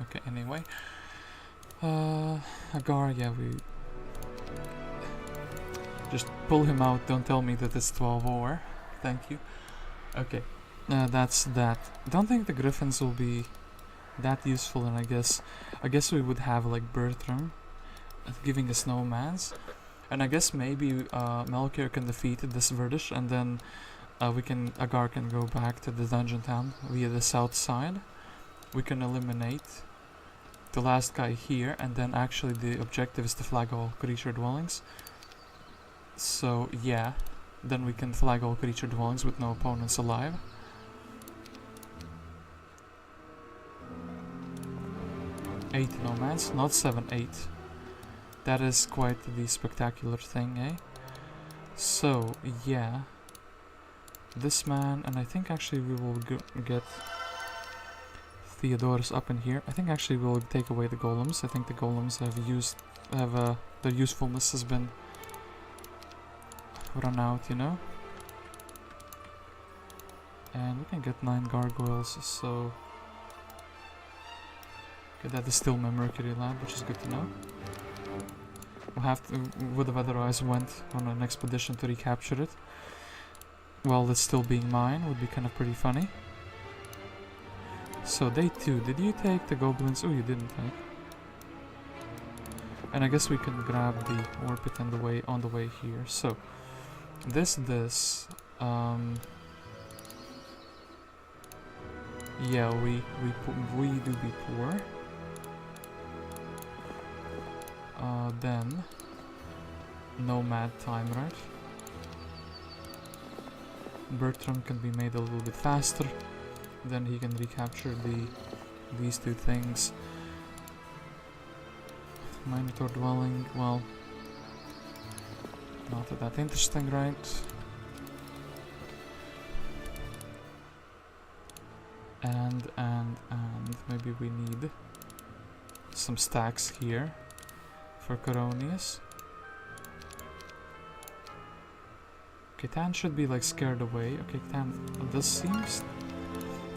Okay, anyway. Agar, yeah, we... Just pull him out, don't tell me that it's 12 or. Thank you. Okay, that's that. Don't think the griffins will be that useful, and I guess we would have like Bertram giving us nomads. And I guess maybe Melchior can defeat this Verdish, and then Agar can go back to the dungeon town via the south side. We can eliminate the last guy here, and then actually the objective is to flag all creature dwellings. So yeah, then we can flag all creature dwellings with no opponents alive. Eight nomads, not 7, 8. That is quite the spectacular thing, eh? So, yeah. This man, and I think actually we will get Theodorus up in here. I think actually we'll take away the golems. I think the golems their usefulness has been run out, you know? And we can get 9 gargoyles, so... Okay, that is still my Mercury lab, which is good to know. Would have otherwise went on an expedition to recapture it. While it's still being mine, would be kind of pretty funny. So day 2, did you take the goblins? Oh, you didn't take. And I guess we can grab the orbit on the way here. So yeah, we do be poor. Then nomad time, right? Bertram can be made a little bit faster. Then he can recapture these two things. Manticore dwelling, well, not that interesting, right? And maybe we need some stacks here for Coronius. Okay, Tan should be like scared away. Okay, Tan does seem...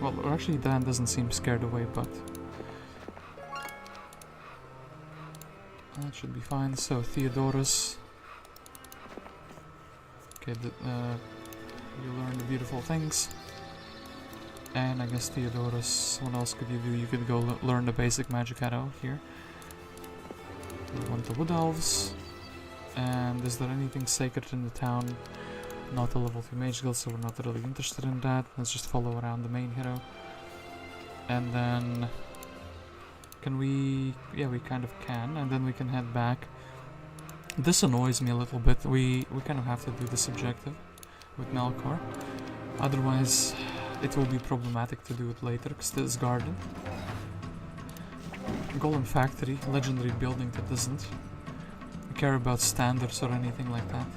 Well, actually Tan doesn't seem scared away, but... That should be fine. So, Theodorus... Okay, you learn the beautiful things. And I guess Theodorus, what else could you do? You could go learn the basic magic arrow here. We want the wood elves. And is there anything sacred in the town? Not a level 2 mage guild, so we're not really interested in that. Let's just follow around the main hero. And then... Can we... Yeah, we kind of can. And then we can head back. This annoys me a little bit. We kind of have to do this objective with Melchior. Otherwise, it will be problematic to do it later, because this garden. Golem Factory, legendary building that doesn't care about standards or anything like that.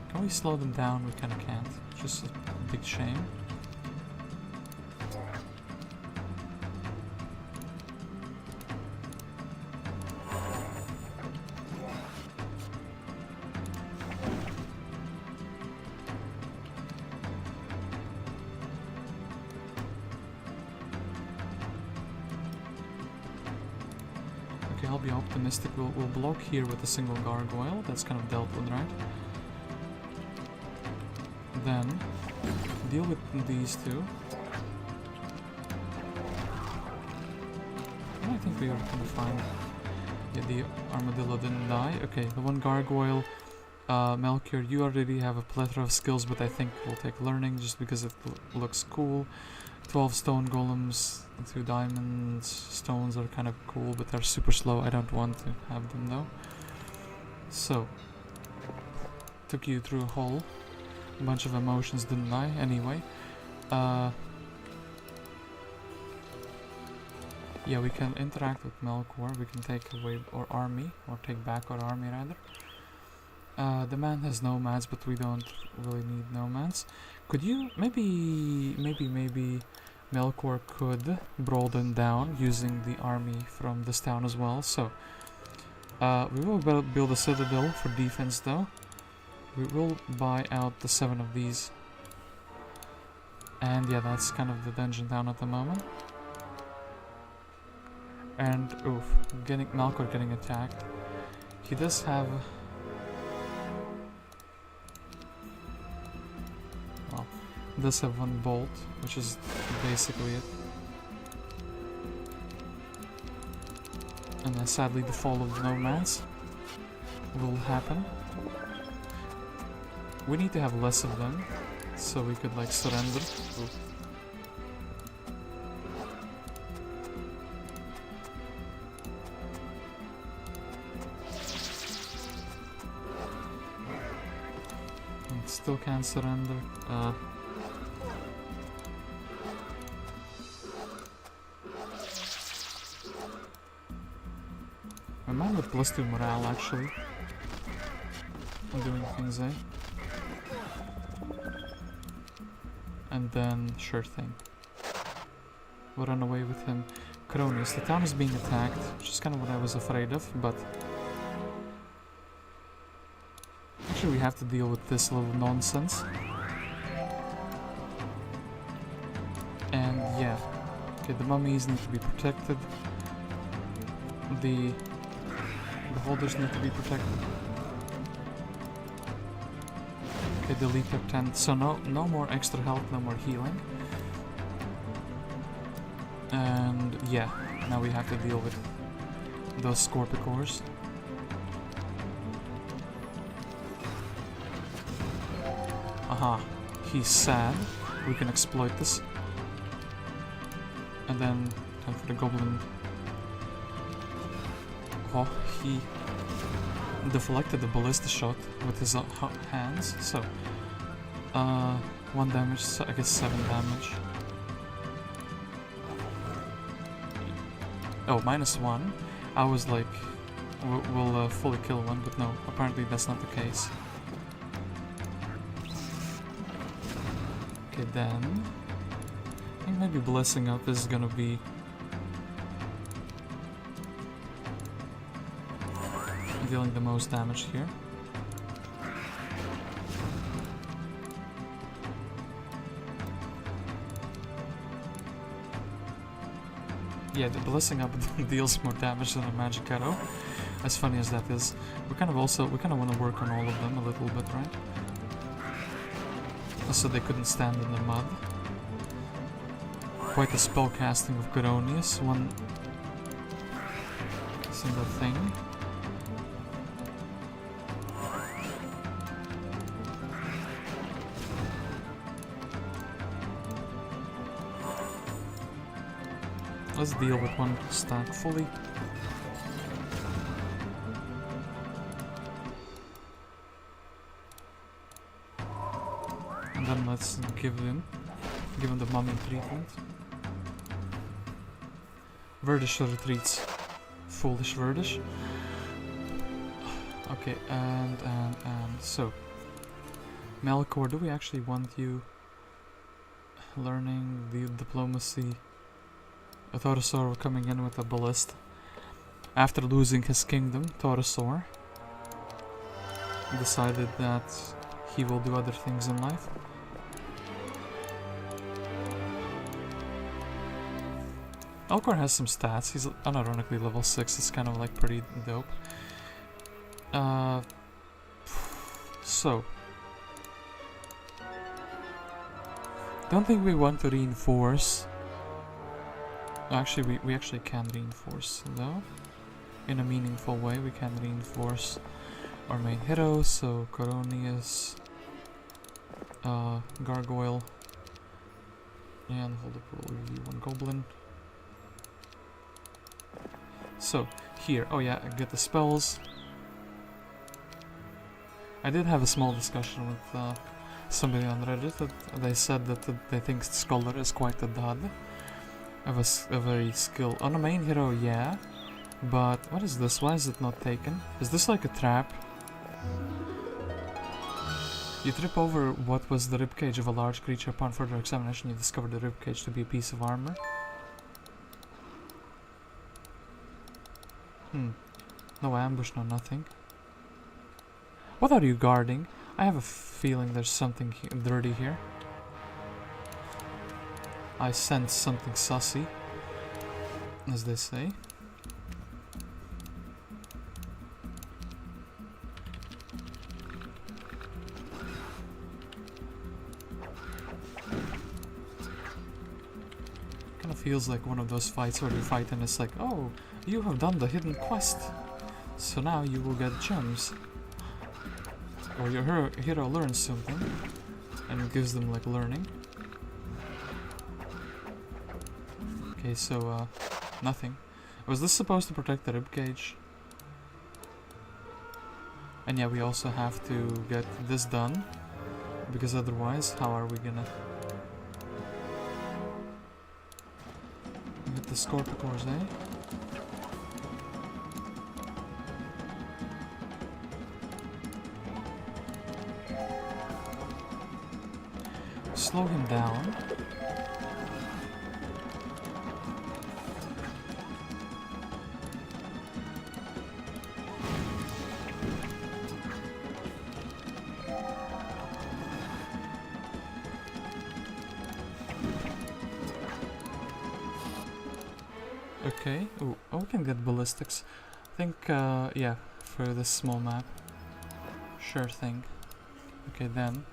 Can we slow them down? We kinda can't. Just a big shame. I'll be optimistic. We'll block here with a single gargoyle. That's kind of dealt with, right? Then deal with these two. And I think we are gonna find... Yeah, the armadillo didn't die. Okay, the one gargoyle. Melchior, you already have a plethora of skills, but I think we'll take learning just because it looks cool. 12 stone golems, 2 diamond stones are kind of cool, but they're super slow. I don't want to have them though. So, took you through a whole bunch of emotions, didn't I? Anyway. Yeah, we can interact with Melchior. We can take away our army, or take back our army rather. The man has nomads, but we don't really need nomads. Could you maybe Melchior could broaden down using the army from this town as well. So we will build a citadel for defense though. We will buy out the 7 of these. And yeah, that's kind of the dungeon town at the moment. And oof, Melchior getting attacked. He does have, well, does have 1 bolt, which is basically it. And then sadly the fall of the nomads will happen. We need to have less of them, so we could like surrender. Oof. Still can't surrender. My man with +2 morale actually. I'm doing things, eh? And then, sure thing. We'll run away with him. Coronius, the town is being attacked, which is kind of what I was afraid of, but we have to deal with this little nonsense. And yeah. Okay, the mummies need to be protected. The holders need to be protected. Okay, delete their tent. So no more extra health, no more healing. And yeah, now we have to deal with those Scorpicores. Aha, he's sad. We can exploit this. And then time for the goblin. Oh, he deflected the ballista shot with his hands. So, 1 damage, so I guess 7 damage. Oh, -1. I was like, we'll fully kill one, but no, apparently that's not the case. Okay, then I think maybe blessing up is gonna be dealing the most damage here. Yeah, the blessing up deals more damage than a magic arrow. As funny as that is, we kind of want to work on all of them a little bit, right? So they couldn't stand in the mud. Quite the spell casting of Coronius, 1 single thing. Let's deal with 1 stack fully. And then let's give him the mummy treatment. Verdish retreats. Foolish Verdish. Okay, and so Melchior, do we actually want you learning the diplomacy? Torosar coming in with a ballista. After losing his kingdom, Torosar decided that he will do other things in life. Melchior has some stats. He's unironically level 6. It's kind of like pretty dope. So don't think we want to reinforce. Actually, we actually can reinforce though. In a meaningful way, we can reinforce our main heroes. So Coronius, Gargoyle, and hold up, we'll review 1 goblin. So here, oh yeah, I get the spells. I did have a small discussion with somebody on Reddit they said that they think Scholar is quite a dud. A very skilled on a main hero, yeah. But what is this? Why is it not taken? Is this like a trap? You trip over what was the ribcage of a large creature. Upon further examination, you discover the ribcage to be a piece of armor. No ambush, no nothing. What are you guarding? I have a feeling there's something dirty here. I sense something sussy, as they say. Kinda feels like one of those fights where you fight and it's like, oh, you have done the hidden quest, so now you will get gems. Or your hero learns something, and it gives them like learning. Okay, so nothing. Was this supposed to protect the ribcage? And yeah, we also have to get this done, because otherwise, how are we gonna get the Scorpicores, eh? Slow him down. Okay. Ooh, oh, we can get ballistics. I think, yeah, for this small map. Sure thing. Okay, then.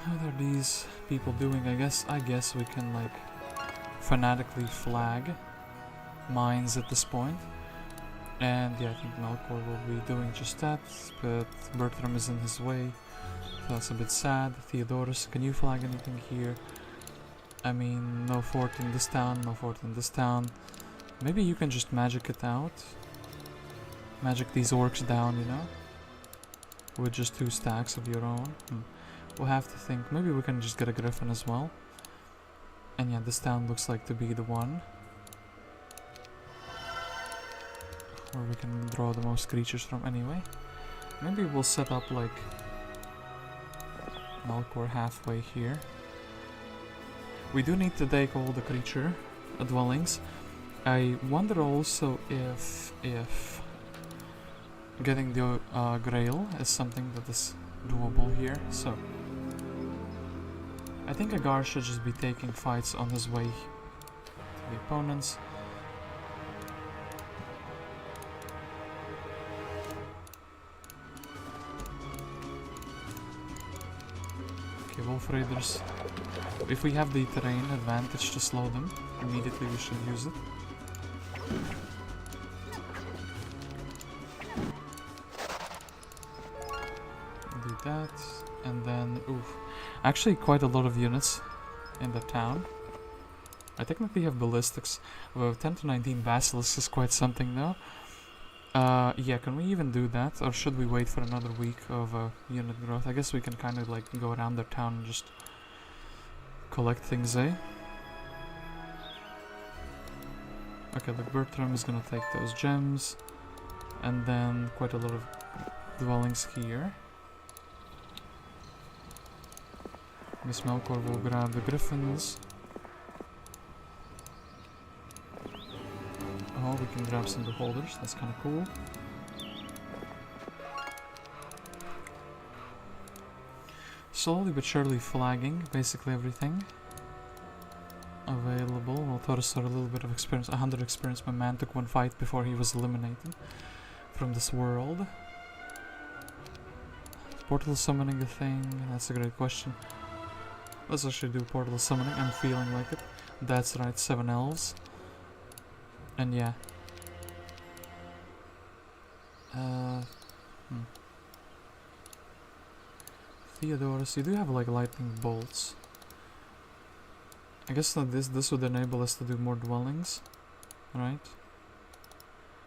What are these people doing? I guess we can like fanatically flag mines at this point. And yeah, I think Melchior will be doing just that, but Bertram is in his way, so that's a bit sad. Theodorus, can you flag anything here? I mean, no fort in this town, no fort in this town. Maybe you can just magic it out. Magic these orcs down, you know? With just 2 stacks of your own. We'll have to think. Maybe we can just get a griffin as well. And yeah, this town looks like to be the one where we can draw the most creatures from anyway. Maybe we'll set up like Melchior halfway here. We do need to take all the creature dwellings. I wonder also if getting the Grail is something that is doable here. So I think Agar should just be taking fights on his way to the opponents. Okay, Wolf Raiders. If we have the terrain advantage to slow them, immediately we should use it. Do that, and then, oof. Actually quite a lot of units in the town. I technically have ballistics. Well, 10 to 19 basilisks is quite something though. Yeah, can we even do that? Or should we wait for another week of unit growth? I guess we can kind of like go around the town and just collect things, eh? Okay, look, Bertram is gonna take those gems. And then quite a lot of dwellings here. Miss Melchior will grab the griffins. Oh, we can grab some beholders, that's kinda cool. Slowly but surely flagging basically everything available. Well, Torosar a little bit of experience, 100 experience. My man took 1 fight before he was eliminated from this world. Is portal summoning a thing? That's a great question. Let's actually do portal summoning. I'm feeling like it. That's right, 7 elves. And yeah. Theodorus, you do have like lightning bolts. I guess that this would enable us to do more dwellings, right?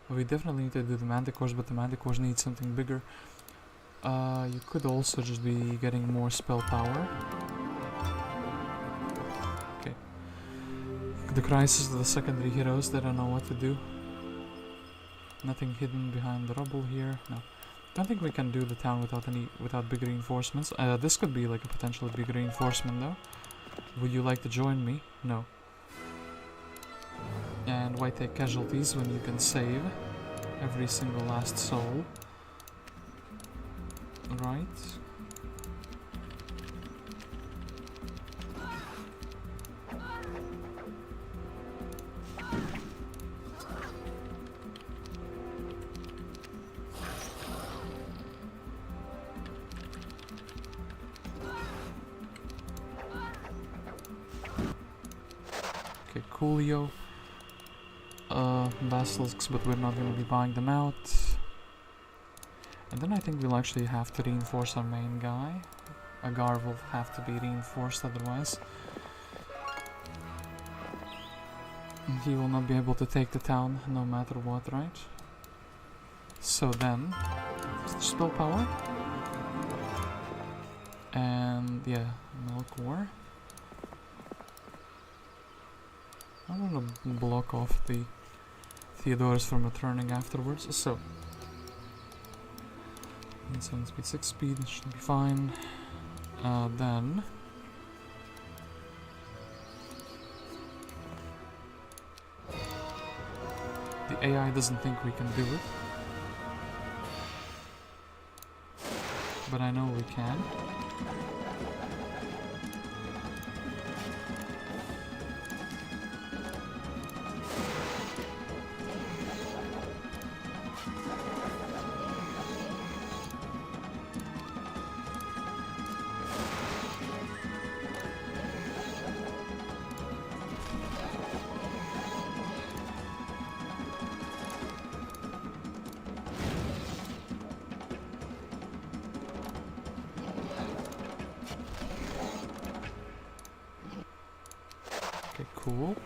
But we definitely need to do the Manticores, but the Manticores need something bigger. You could also just be getting more spell power. Okay. The crisis of the secondary heroes, they don't know what to do. Nothing hidden behind the rubble here. No. Don't think we can do the town without big reinforcements. This could be like a potentially big reinforcement though. Would you like to join me? No. And why take casualties when you can save every single last soul? Right. Okay, coolio. Basilisks, but we're not going to be buying them out. And then I think we'll actually have to reinforce our main guy. Agar will have to be reinforced otherwise. He will not be able to take the town no matter what, right? So then, the spell power. And yeah, Melchior. I want to block off the Theodorus from returning afterwards, so 7 speed, 6 speed, should be fine. Then the AI doesn't think we can do it, but I know we can. Cool.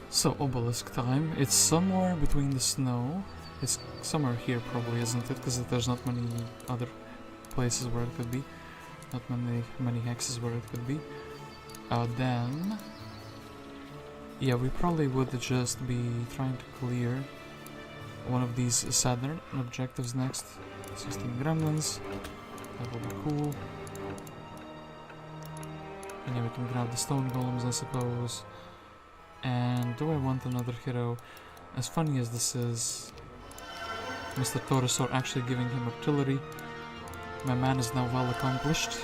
So, obelisk time. It's somewhere between the snow. It's somewhere here probably, isn't it? Because there's not many other places where it could be. Not many hexes where it could be. Then... yeah, we probably would just be trying to clear one of these southern objectives next. 16 gremlins. That would be cool. And yeah, we can grab the stone golems, I suppose. And do I want another hero? As funny as this is, Mr. Torosar actually giving him artillery. My man is now well accomplished.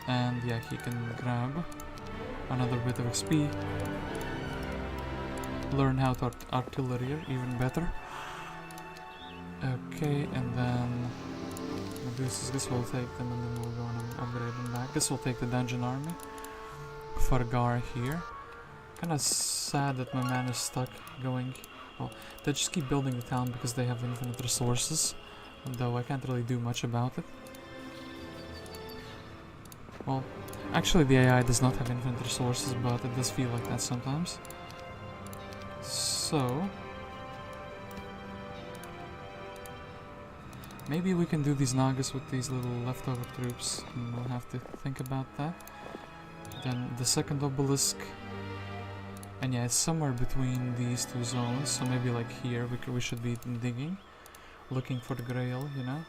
And yeah, he can grab another bit of XP. Learn how to artillery even better. Okay, and then this will take them, and then we'll go and upgrade them back. This will take the dungeon army. For Agar here. Kinda sad that my man is stuck going. Well, they just keep building the town because they have infinite resources. Though I can't really do much about it. Well, actually the AI does not have infinite resources, but it does feel like that sometimes. So... maybe we can do these Nagas with these little leftover troops. And we'll have to think about that. Then the second obelisk, and yeah, it's somewhere between these two zones, so maybe like here we should be digging, looking for the grail, you know.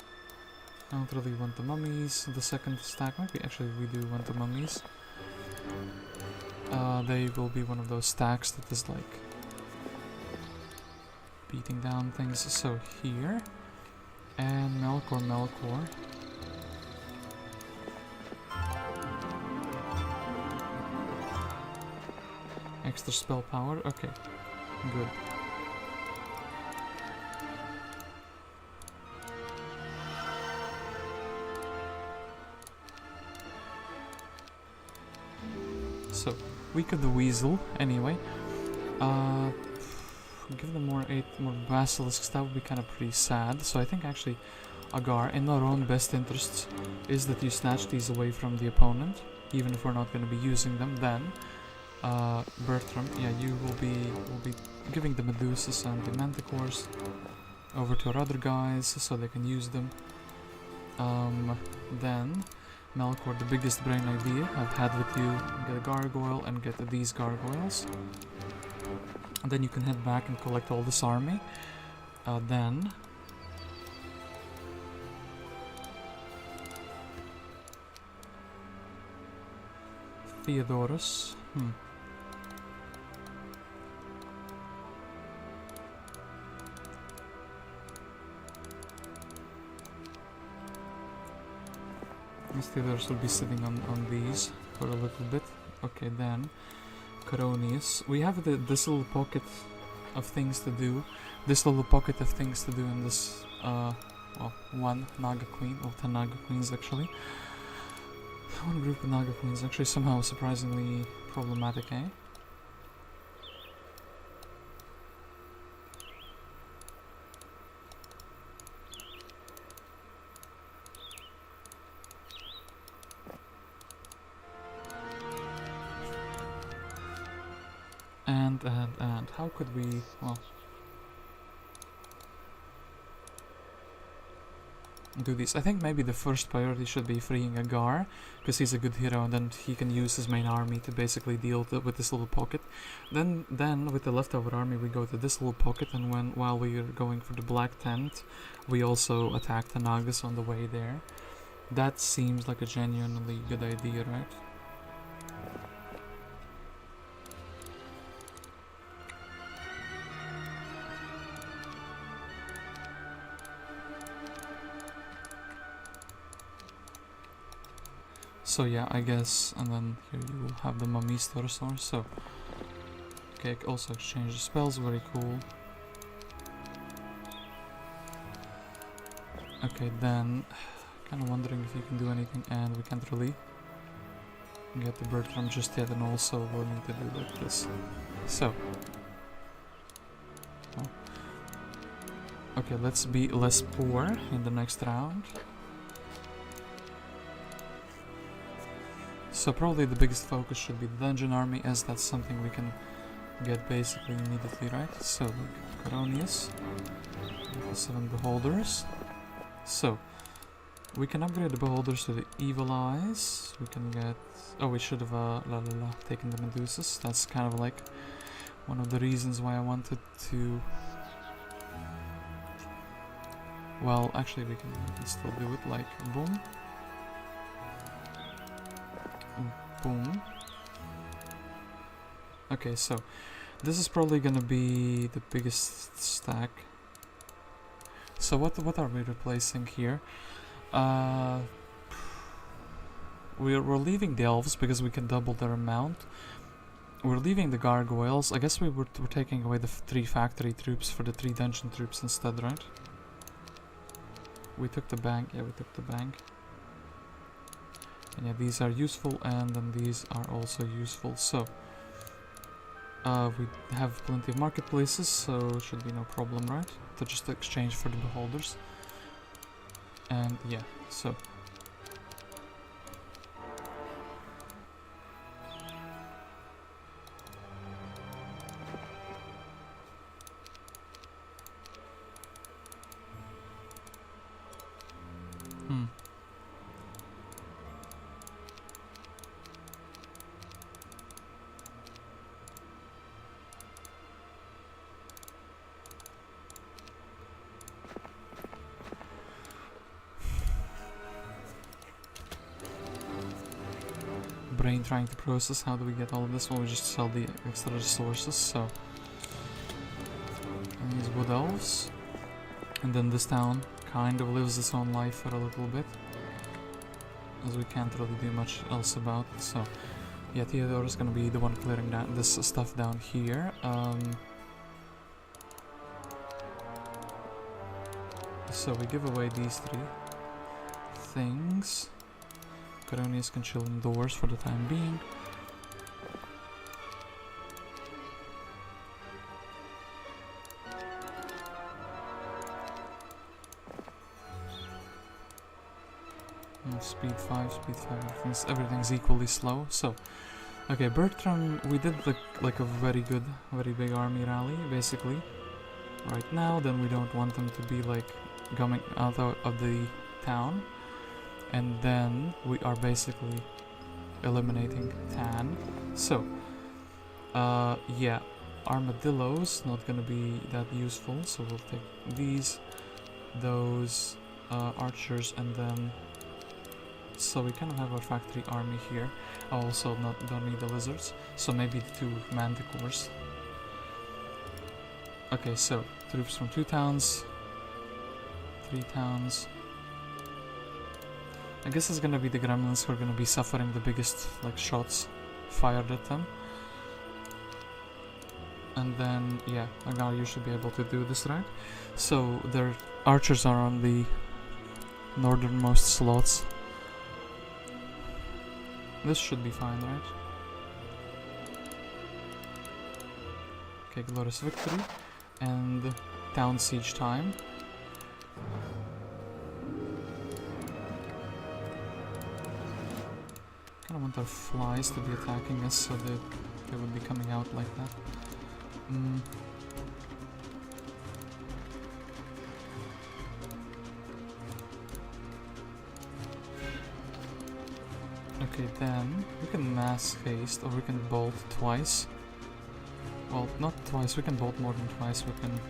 I don't really want the mummies, the second stack, maybe actually we do want the mummies. They will be one of those stacks that is like beating down things, so here, and Melchior. Extra spell power, okay, good. So, we could weasel anyway. Give them more 8 more basilisks, that would be kind of pretty sad. So I think actually Agar, in our own best interests, is that you snatch these away from the opponent, even if we're not going to be using them then. Bertram, yeah, you will be giving the Medusas and the Manticores over to our other guys so they can use them. Then Melchior, the biggest brain idea I've had with you, get a gargoyle and get these gargoyles. And then you can head back and collect all this army. Then Theodorus. Theodorus will be sitting on these for a little bit. Okay, then Coronius. We have this little pocket of things to do. This little pocket of things to do in this, well, one Naga Queen, or 10 Naga Queens actually. One group of Naga Queens actually somehow surprisingly problematic, eh? And how could we, well, do this? I think maybe the first priority should be freeing Agar, because he's a good hero and then he can use his main army to basically deal with this little pocket. Then with the leftover army we go to this little pocket, and while we are going for the black tent we also attack the Nagas on the way there. That seems like a genuinely good idea, right? So yeah, I guess, and then here you will have the mummies Torosar, so... Okay, also exchange the spells, very cool. Okay, then... Kinda wondering if you can do anything, and we can't really get the Bertram just yet, and also we'll need to do like this. So... Oh. Okay, let's be less poor in the next round. So probably the biggest focus should be the dungeon army, as that's something we can get basically immediately, right? So, like, Coronius, 7 beholders. So, we can upgrade the beholders to the evil eyes. We can get... Oh, we should have taken the Medusas. That's kind of like one of the reasons why I wanted to... Well, actually we can still do it, like, boom. Boom. Okay, so this is probably gonna be the biggest stack. So what are we replacing here? We're leaving the elves because we can double their amount. We're leaving the gargoyles. I guess we're taking away the 3 factory troops for the 3 dungeon troops instead, right? We took the bank. Yeah, we took the bank. And yeah, these are useful, and then these are also useful. So we have plenty of marketplaces, so it should be no problem, right? To just exchange for the beholders. And yeah, so brain trying to process how do we get all of this. Well, we just sell the extra resources, so and these wood elves, and then this town kind of lives its own life for a little bit, as we can't really do much else about it. So yeah, Theodore is gonna be the one clearing down this stuff down here. So we give away these 3 things. Coronius can chill indoors for the time being. Speed 5, everything's equally slow. So, okay, Bertram, we did like a very big army rally, basically. right now, then we don't want them to be like coming out of the town. And then we are basically eliminating Tan. So, yeah, armadillos not gonna be that useful, so we'll take these, those, archers, and then so we kind of have our factory army here. Also don't need the lizards, so maybe 2 manticores. Okay, so troops from 2 towns, 3 towns. I guess it's gonna be the gremlins who are gonna be suffering the biggest like shots fired at them. And then, yeah, Agar, you should be able to do this, right? So their archers are on the northernmost slots. This should be fine, right? Okay, glorious victory. And town siege time. Kinda want our flies to be attacking us so that they would be coming out like that. Okay, then we can mass haste, or we can bolt twice. Well, not twice, we can bolt more than twice, we can...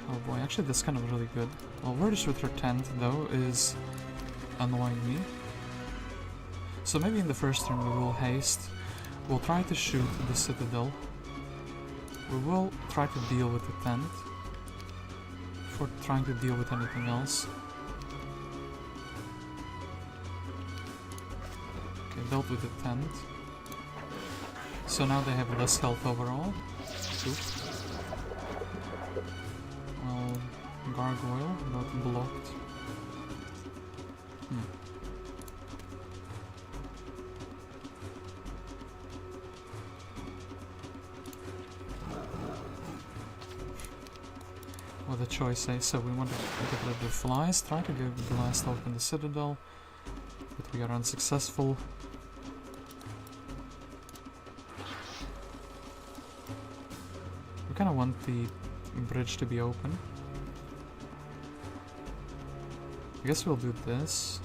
Oh boy, actually that's kind of really good. Well, Verdish with her tent, though, is annoying me. So maybe in the first turn we will haste. We'll try to shoot the citadel. We will try to deal with the tent before trying to deal with anything else. Okay, dealt with the tent. So now they have less health overall. Oops. Well, gargoyle got blocked. What a choice, eh? So we want to get rid of the flies, try to get the last open the citadel, but we are unsuccessful. We kind of want the bridge to be open. I guess we'll do this.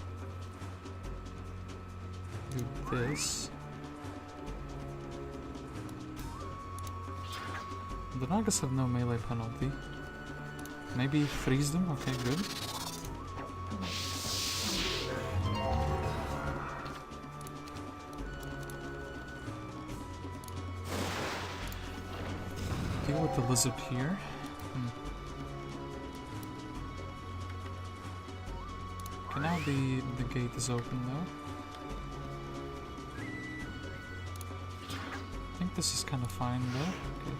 Do this. The Nagas have no melee penalty. Maybe freeze them? Okay, good. Deal with the lizard here. Okay, now the gate is open though. I think this is kind of fine though. Okay.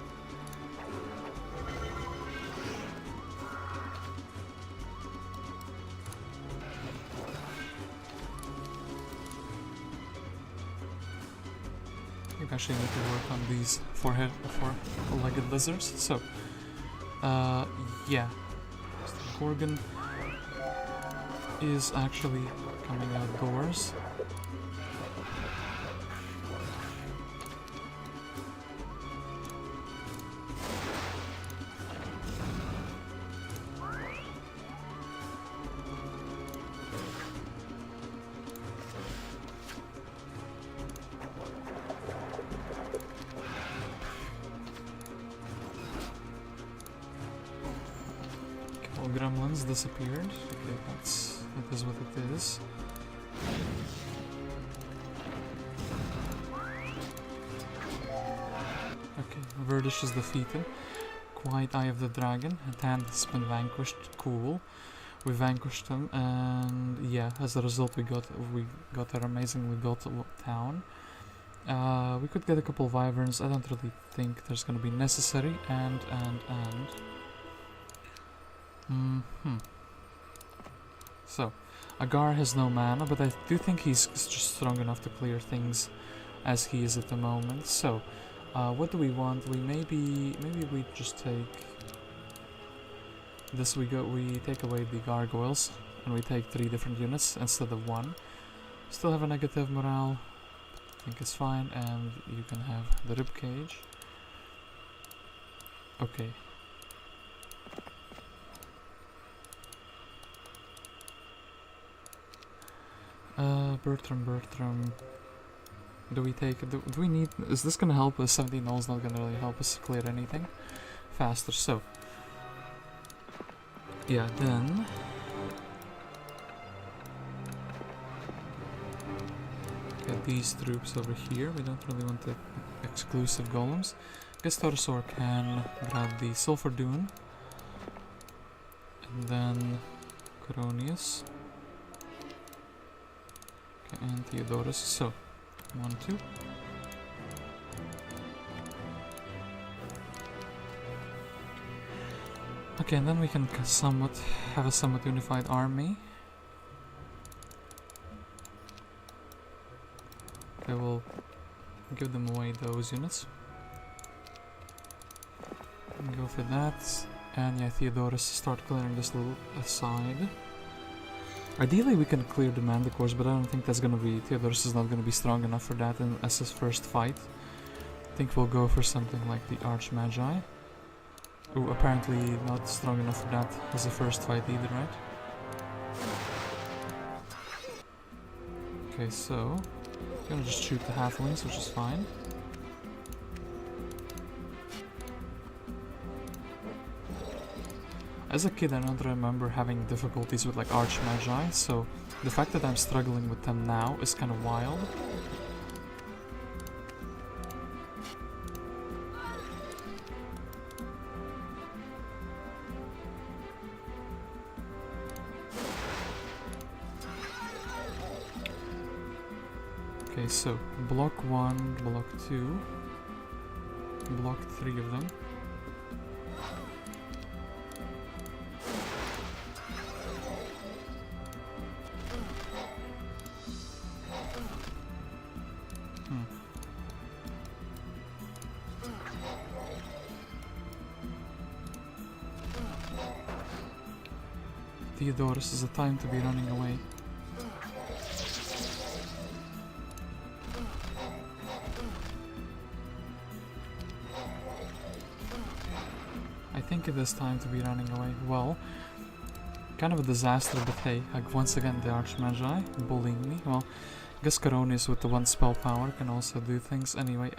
Actually need to work on these four-legged lizards. So, yeah, Gorgon is actually coming outdoors. Gremlins disappeared. Okay, that is what it is. Okay, Verdish is defeated. Quiet Eye of the Dragon. Tan has been vanquished. Cool. We vanquished them, and yeah, as a result we got our amazing. We got town. We could get a couple of wyverns. I don't really think there's gonna be necessary. And. So, Agar has no mana, but I do think he's just strong enough to clear things as he is at the moment. So, what do we want? Maybe we just take this. We take away the gargoyles and we take 3 different units instead of 1. Still have a negative morale. I think it's fine, and you can have the ribcage. Okay. Bertram. Do we take... Do we need... Is this gonna help us? 17 is not gonna really help us clear anything faster, so... Yeah, then... Get these troops over here. We don't really want the exclusive golems. Guess Torosar can grab the Sulfur Dune. And then... Coronius. Okay, and Theodorus. So, 1, 2. Okay, and then we can have a somewhat unified army. Okay, we'll give them away those units. Go for that. And yeah, Theodorus, start clearing this little aside. Ideally we can clear the Manticores, but I don't think that's gonna be... Theodorus is not gonna be strong enough for that as his first fight. I think we'll go for something like the Archmagi. Ooh, apparently not strong enough for that as a first fight either, right? Okay, so... I'm gonna just shoot the halflings, which is fine. As a kid, I don't remember having difficulties with like Archmagi, so the fact that I'm struggling with them now is kind of wild. Okay, so block 1, block 2, block 3 of them. Theodorus is a time to be running away. I think it is time to be running away. Well, kind of a disaster, but hey, like once again the Archmagi bullying me. Well, I guess Coronius with the 1 spell power can also do things. Anyway,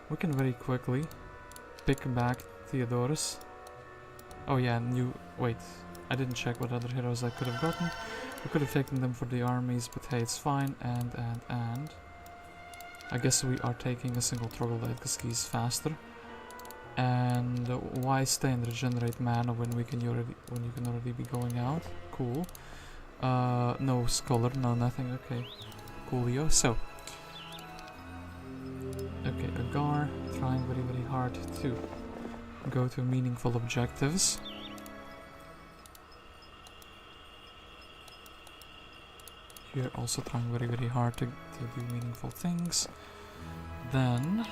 we can very quickly pick back Theodorus. Oh yeah, wait. I didn't check what other heroes I could have gotten. We could have taken them for the armies, but hey, it's fine. And I guess we are taking a single troglodyte because he's faster. And why stay and regenerate mana when you can already be going out? Cool. No scholar, no nothing. Okay, coolio. So, okay, Agar trying very hard to go to meaningful objectives. Here also trying very hard to do meaningful things. Then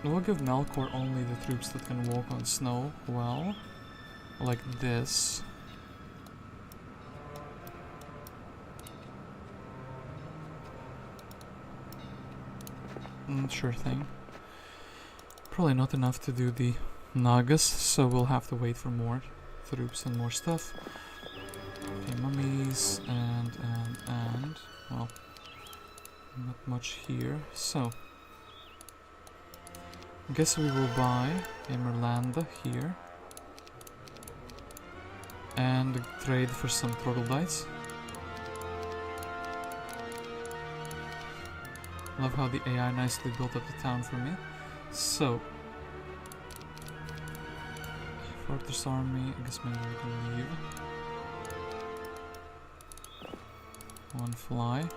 we'll give Melchior only the troops that can walk on snow. Well, like this. Sure thing. Probably not enough to do the Nagas, so we'll have to wait for more troops and more stuff. Okay, mummies and well, not much here. So I guess we will buy a Merlanda here and trade for some troglodytes. Love how the AI nicely built up the town for me. So, Fortress Army, I guess maybe we can leave. 1 fly.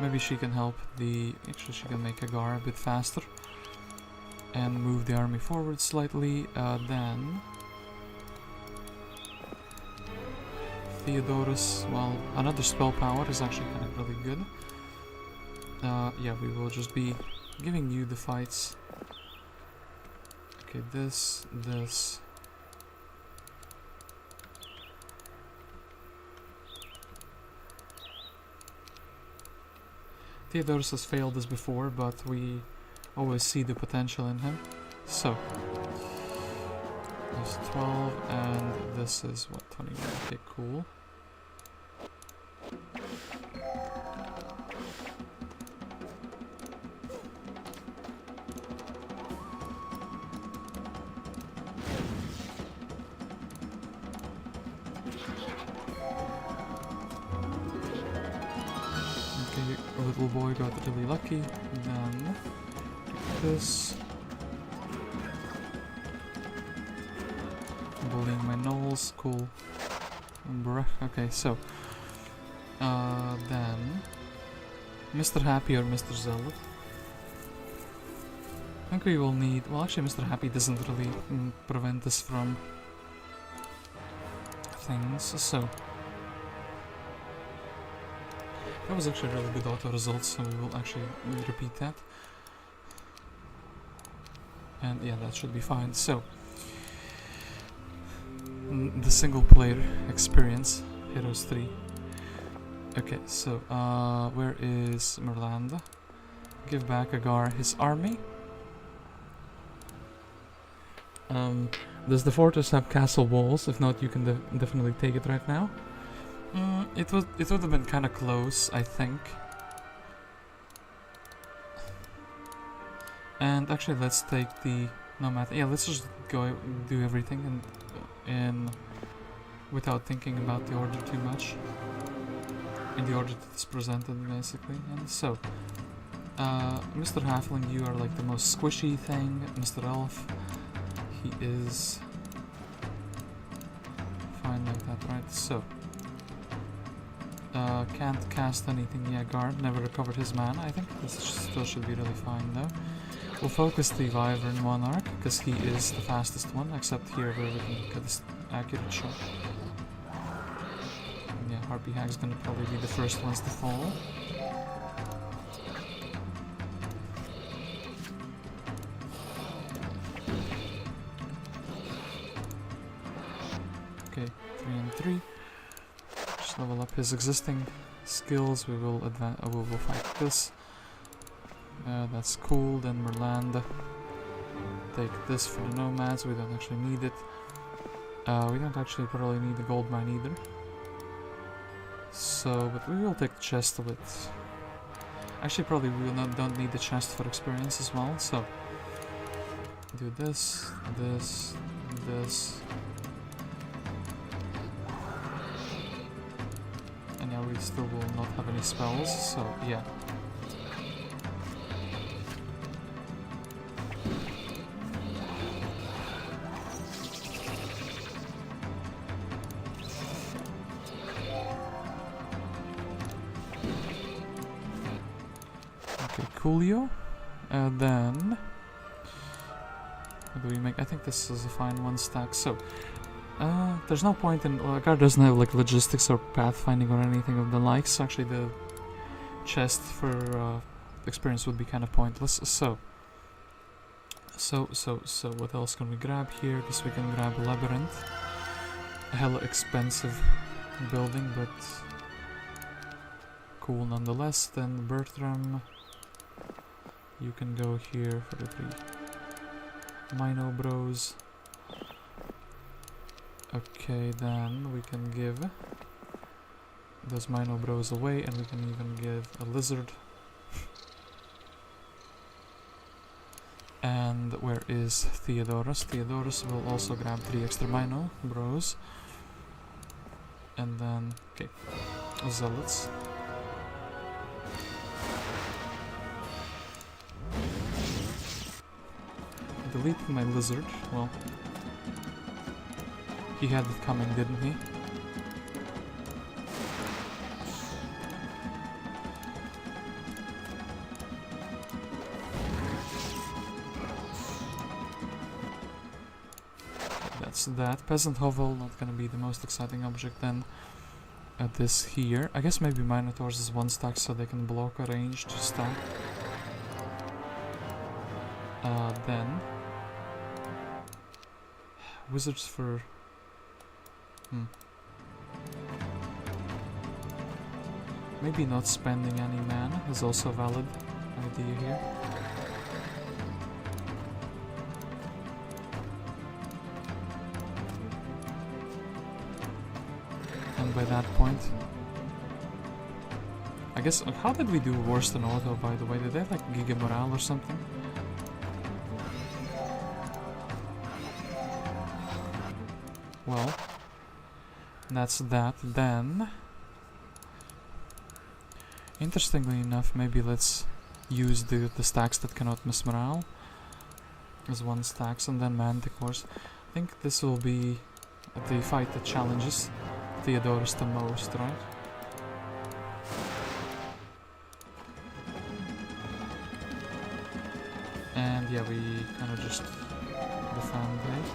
Maybe she can help actually she can make Agar a bit faster. And move the army forward slightly, then... Theodorus, well, another spell power is actually kind of really good. Yeah, we will just be giving you the fights. Okay, this. Theodorus has failed us before, but we always see the potential in him. So, there's 12, and this is what, 21? Okay, cool. Little boy got really lucky. And then this. Bullying my gnolls, cool. Bruh. Okay, so then Mr. Happy or Mr. Zealot. I think we will need. Well, actually, Mr. Happy doesn't really prevent us from things. So. That was actually a really good auto result, so we will actually repeat that. And yeah, that should be fine. So, the single player experience, Heroes 3. Okay, so, where is Merlanda? Give back Agar his army. Does the fortress have castle walls? If not, you can definitely take it right now. It would have been kind of close, I think. And actually, let's take the nomad. Yeah, let's just go do everything and without thinking about the order too much. In the order that is presented, basically. And so, Mr. Halfling, you are like the most squishy thing. Mr. Elf, he is fine like that, right? So. Can't cast anything yet. Guard never recovered his mana. I think this still should be really fine though. We'll focus the Wyvern Monarch because he is the fastest one, except here where we can get this accurate shot. Yeah, Harpy Hag's gonna probably be the first ones to fall. Okay, 3 and 3. Level up his existing skills. We will fight this. That's cool. Then Merlanda. Take this for the nomads. We don't actually need it. We don't actually probably need the gold mine either. So, but we will take the chest of it. Actually, probably we don't need the chest for experience as well. So, do this, this, this. We still will not have any spells, so yeah. Okay, coolio. Then what do we make? I think this is a fine one stack. So there's no point in... Agar doesn't have like logistics or pathfinding or anything of the likes, so actually the chest for experience would be kind of pointless. So what else can we grab here? Because we can grab a labyrinth. A hella expensive building, but cool nonetheless. Then Bertram, you can go here for the 3 Mino Bros. Okay, then we can give those Mino Bros away, and we can even give a lizard. And where is Theodorus? Theodorus will also grab 3 extra Mino Bros. And then, okay, Zealots. Deleting my lizard, well... He had it coming, didn't he? That's that. Peasant Hovel, not gonna be the most exciting object then. This here. I guess maybe Minotaurs is 1 stack so they can block a ranged stack. Then... Wizards for... Maybe not spending any mana is also a valid idea here. And by that point, I guess, how did we do worse than auto, by the way? Did they have like Giga Morale or something? Well, that's that. Then, interestingly enough, maybe let's use the stacks that cannot miss morale as one stacks, and then Manticores. I think this will be the fight that challenges Theodorus the most, right? And yeah, we kind of just defend, right?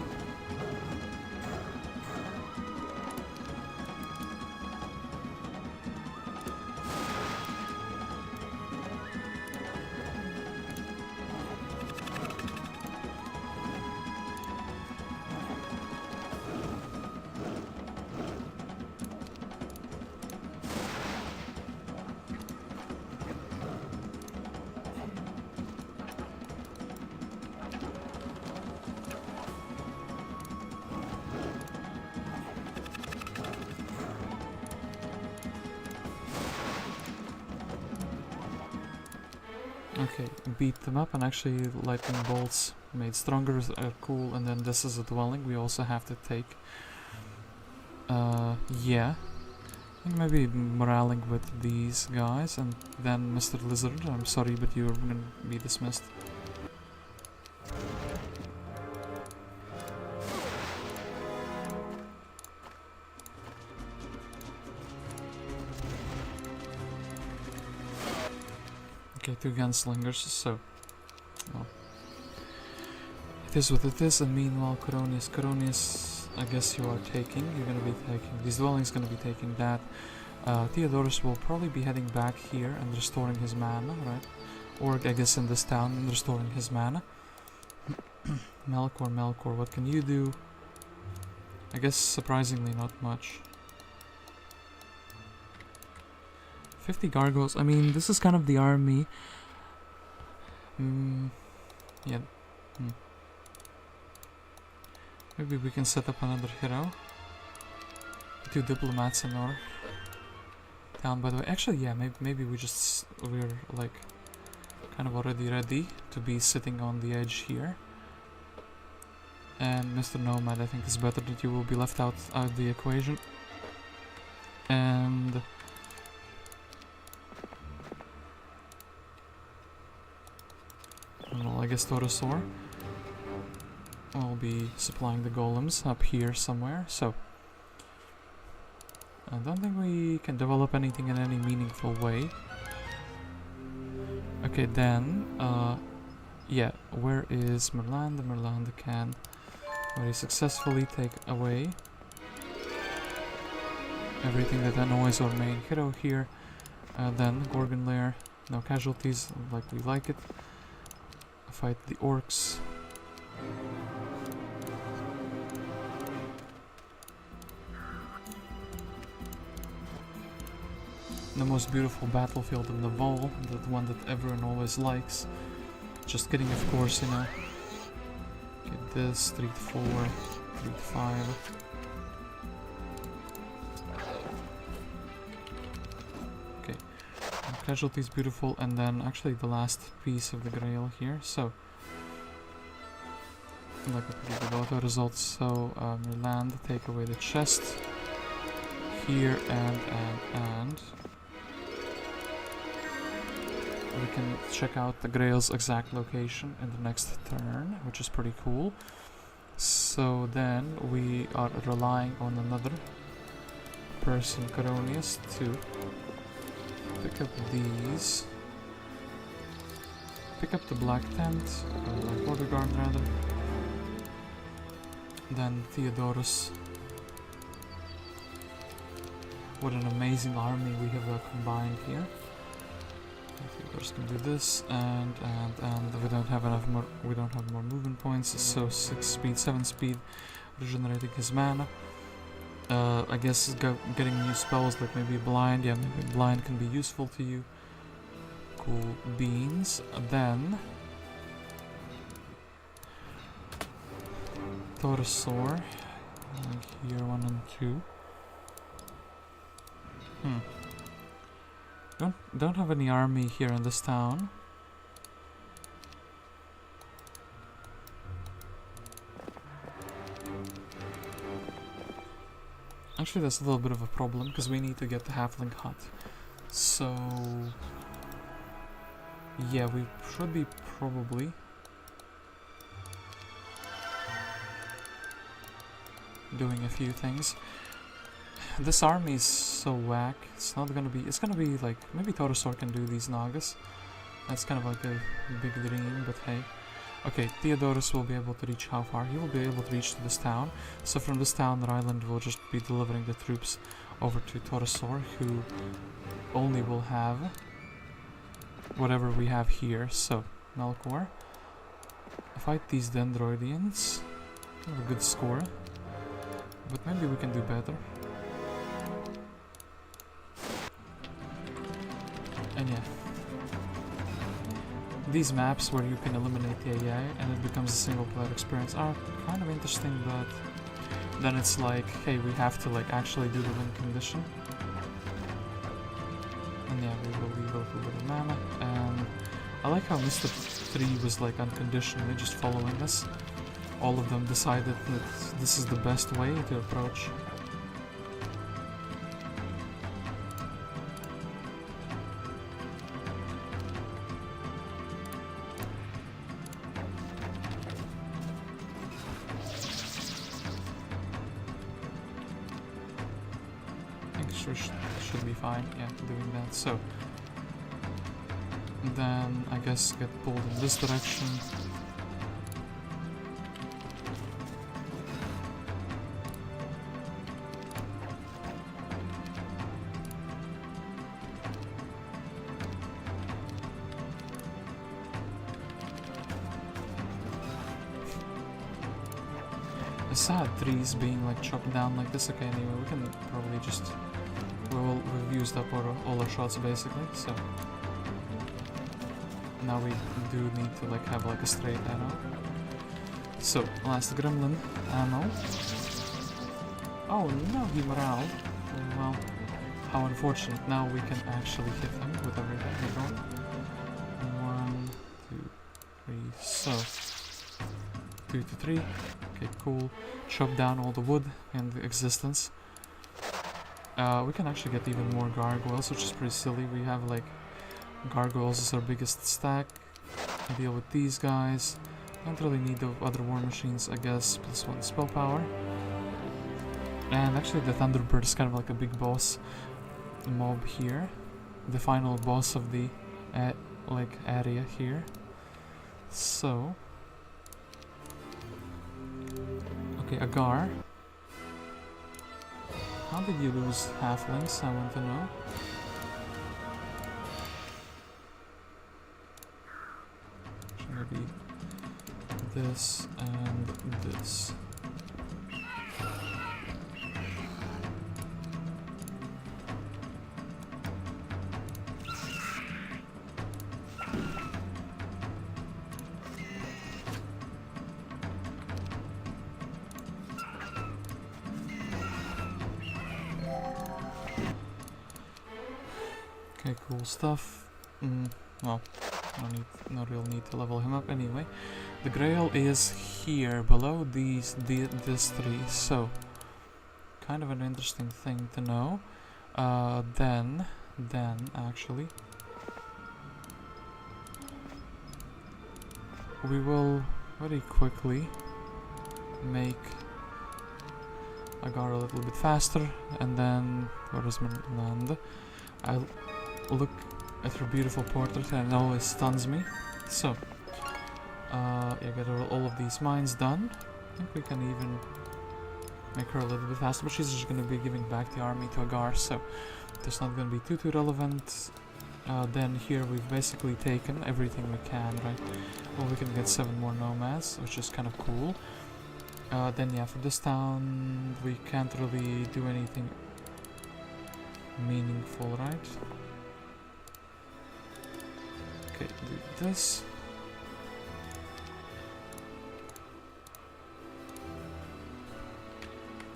Okay, beat them up, and actually lightning bolts made stronger are cool, and then this is a dwelling we also have to take. Yeah. I think maybe moraling with these guys, and then Mr. Lizard, I'm sorry, but you're gonna be dismissed. Okay, 2 gunslingers, so... well, it is what it is, and meanwhile Coronius, I guess you are taking, you're gonna be taking, these dwellings gonna be taking that. Theodorus will probably be heading back here and restoring his mana, right? Or I guess in this town and restoring his mana. Melchior, what can you do? I guess surprisingly not much. 50 gargoyles, I mean, this is kind of the army. Yeah. Maybe we can set up another hero. 2 diplomats in our town, by the way. Actually, yeah, maybe we're like kind of already ready to be sitting on the edge here. And Mr. Nomad, I think it's better that you will be left out of the equation. And well, I guess Torosar will be supplying the golems up here somewhere, so I don't think we can develop anything in any meaningful way. Okay, then, yeah, where is Merland? Merland can very successfully take away everything that annoys our main hero here. Then Gorgon Lair, no casualties, like we like it. Fight the orcs. The most beautiful battlefield in the Vol, the one that everyone always likes. Just kidding, of course, you know. Get this, 3 to 4, 3 to 5. Okay. Casualties beautiful, and then actually the last piece of the grail here, so like a pretty good auto result. So land, take away the chest here, and we can check out the grail's exact location in the next turn, which is pretty cool. So then we are relying on another person, Coronius, to pick up these. Pick up the black tent, or black border guard rather. Then Theodorus. What an amazing army we have combined here. Theodorus can do this, and we don't have enough more. We don't have more movement points. So 6 speed, 7 speed, regenerating his mana. I guess getting new spells like maybe blind. Yeah, maybe blind can be useful to you. Cool beans. Then Torosar. Here 1 and 2. Don't have any army here in this town. Actually, that's a little bit of a problem because we need to get the halfling hut. So yeah, we should be probably doing a few things. This army is so whack. It's gonna be like, maybe Torosar can do these Nagas. That's kind of like a big dream, but hey. Okay, Theodorus will be able to reach how far? He will be able to reach to this town. So from this town, Ryland will just be delivering the troops over to Torosar, who only will have whatever we have here. So, Melchior. Fight these Dendroidians. Have a good score. But maybe we can do better. And yeah. These maps where you can eliminate the AI and it becomes a single player experience are kind of interesting, but then it's like, hey, we have to like actually do the win condition. And yeah, we will leave a little bit of mana. And I like how Mr. 3 was like unconditionally just following us. All of them decided that this is the best way to approach. Should be fine, yeah, doing that. So then I guess get pulled in this direction. It's sad trees being like chopped down like this. Okay, anyway, we can probably just we've used up all our shots basically, so now we do need to like have like a straight arrow. So last gremlin ammo. Oh no, he morale. Well, how unfortunate. Now we can actually hit him with everything we got. 1, 2, 3. So 2 to 3. Okay, cool. Chop down all the wood in existence. We can actually get even more gargoyles, which is pretty silly. We have like gargoyles as our biggest stack. Deal with these guys. Don't really need the other war machines, I guess. +1 spell power. And actually the Thunderbird is kind of like a big boss mob here. The final boss of the like area here. So okay, Agar. How did you lose halflings? I want to know. Maybe this and this. Okay, cool stuff. Well, no real need to level him up anyway. The Grail is here, below this tree, so kind of an interesting thing to know. Then actually, we will very quickly make Agar a little bit faster, and then where is my land? I'll look at her beautiful portrait and it always stuns me. So, yeah, get all of these mines done. I think we can even make her a little bit faster, but she's just going to be giving back the army to Agar, so that's not going to be too relevant. Then here we've basically taken everything we can, right? Well, we can get 7 more nomads, which is kind of cool. Then yeah, for this town we can't really do anything meaningful, right? Okay, do this.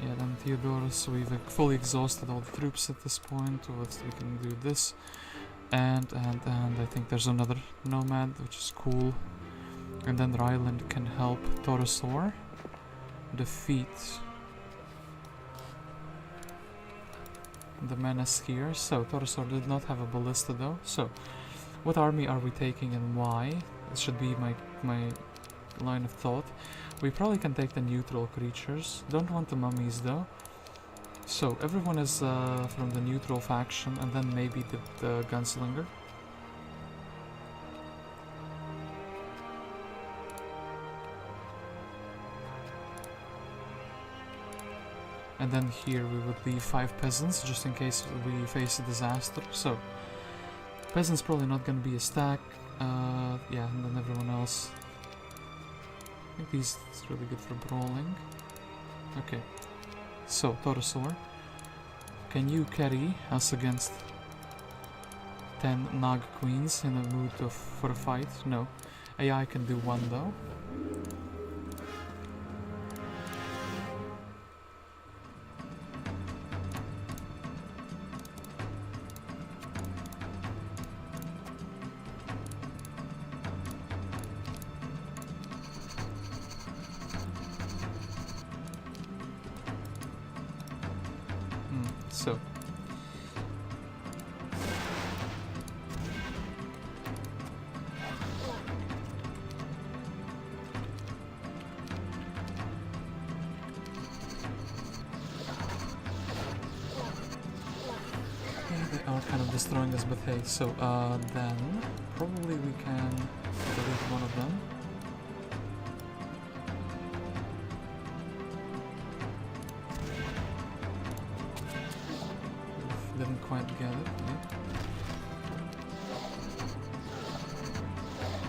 Yeah, then Theodorus, we've fully exhausted all the troops at this point, so we can do this. And I think there's another nomad, which is cool. And then Ryland can help Torosar defeat the menace here. So Torosar did not have a ballista though. So what army are we taking and why? This should be my line of thought. We probably can take the neutral creatures. Don't want the mummies though. So everyone is from the neutral faction, and then maybe the gunslinger. And then here we would leave 5 peasants, just in case we face a disaster. So, peasants probably not gonna be a stack. Yeah, and then everyone else. I think these is really good for brawling. Okay. So, Torosar, can you carry us against 10 Nag Queens in the mood for a fight? No. AI can do 1 though. So yeah, they are kind of destroying us, but hey, so then probably we can delete one of them. Didn't quite get it. Yeah.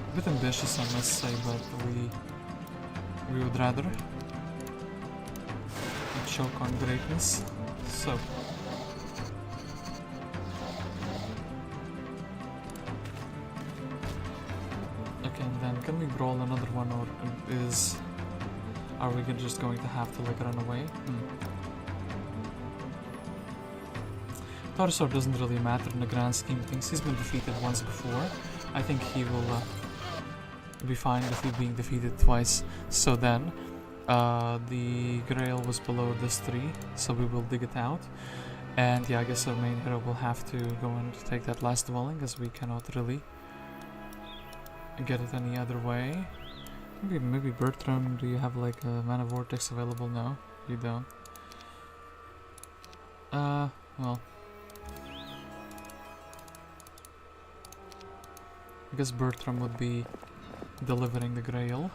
A bit ambitious, I must say, but we would rather choke on greatness. So okay, and then can we brawl another one, or are we just going to have to like run away? Torosar doesn't really matter in the grand scheme of things. He's been defeated once before. I think he will be fine with it being defeated twice. So then, the Grail was below this tree, so we will dig it out. And yeah, I guess our main hero will have to go and take that last dwelling, as we cannot really get it any other way. Maybe Bertram, do you have like a mana vortex available? No, you don't. Well, I guess Bertram would be delivering the Grail.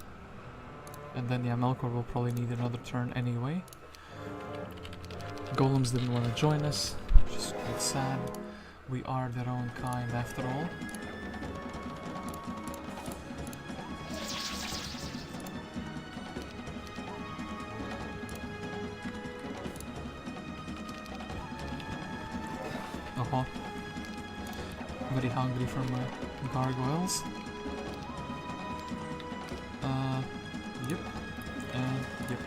And then yeah, Melchior will probably need another turn anyway. Golems didn't want to join us, which is quite sad. We are their own kind after all. Very hungry for my gargoyles. Yep. And yep.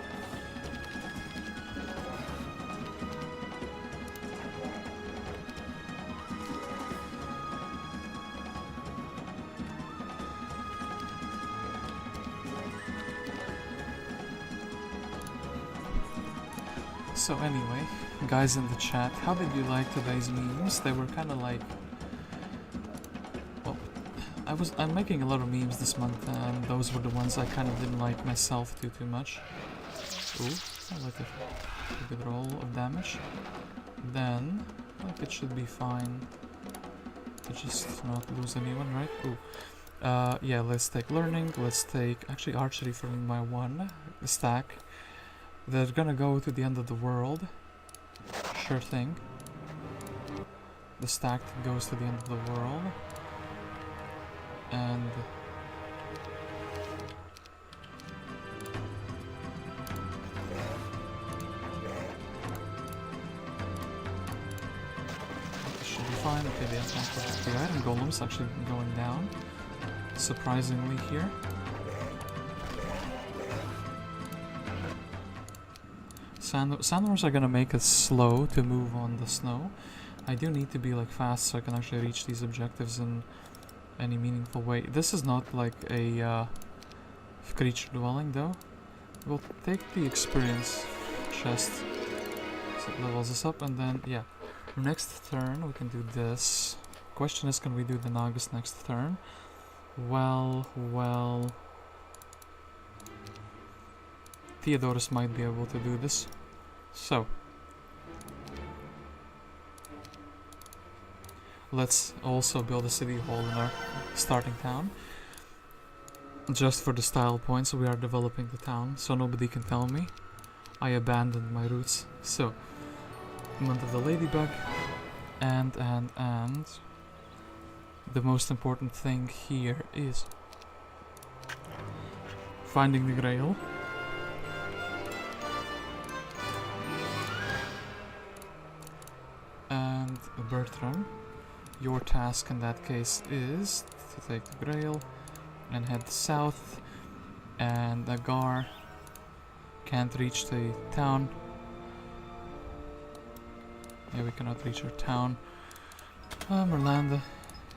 So anyway, guys in the chat, how did you like today's memes? They were kind of like... Well, I'm making a lot of memes this month, and those were the ones I kind of didn't like myself too much. Ooh, I like a good roll of damage. Then, like, it should be fine to just not lose anyone, right? Ooh. Yeah, let's take learning, let's take actually archery from my one stack. They're gonna go to the end of the world. Sure thing. The stack goes to the end of the world. And fine. Okay, the attack of the iron golems actually going down, surprisingly here. Sandworms are gonna make us slow to move on the snow. I do need to be like fast so I can actually reach these objectives in any meaningful way. This is not like a creature dwelling though. We'll take the experience chest so it levels us up, and then yeah, next turn we can do this. Question is, can we do the Nagas next turn? Well, Theodorus might be able to do this. So let's also build a city hall in our starting town. Just for the style points, we are developing the town, so nobody can tell me I abandoned my roots. So, Month of the Ladybug, and the most important thing here is finding the Grail. And Bertram, your task in that case is to take the Grail and head south, and Agar can't reach the town. Yeah, we cannot reach our town. Merlanda,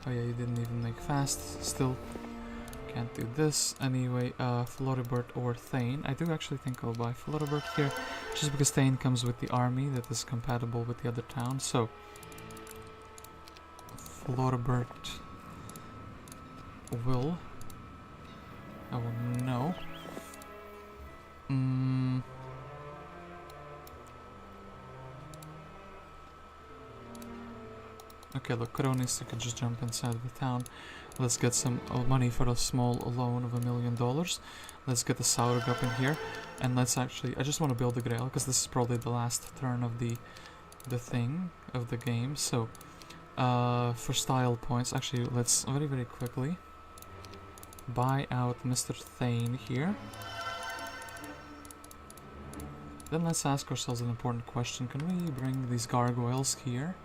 oh yeah, you didn't even make fast, still can't do this. Anyway, Floribert or Thane. I do actually think I'll buy Floribert here, just because Thane comes with the army that is compatible with the other town, so Floribert will... I will know. Okay, look, Coronius, you could just jump inside the town. Let's get some money for a small loan of $1 million. Let's get the Saurug up in here, and let's actually... I just want to build the Grail, because this is probably the last turn of the thing, of the game, so... for style points, actually, let's very quickly buy out Mr. Thane here. Then let's ask ourselves an important question. Can we bring these gargoyles here?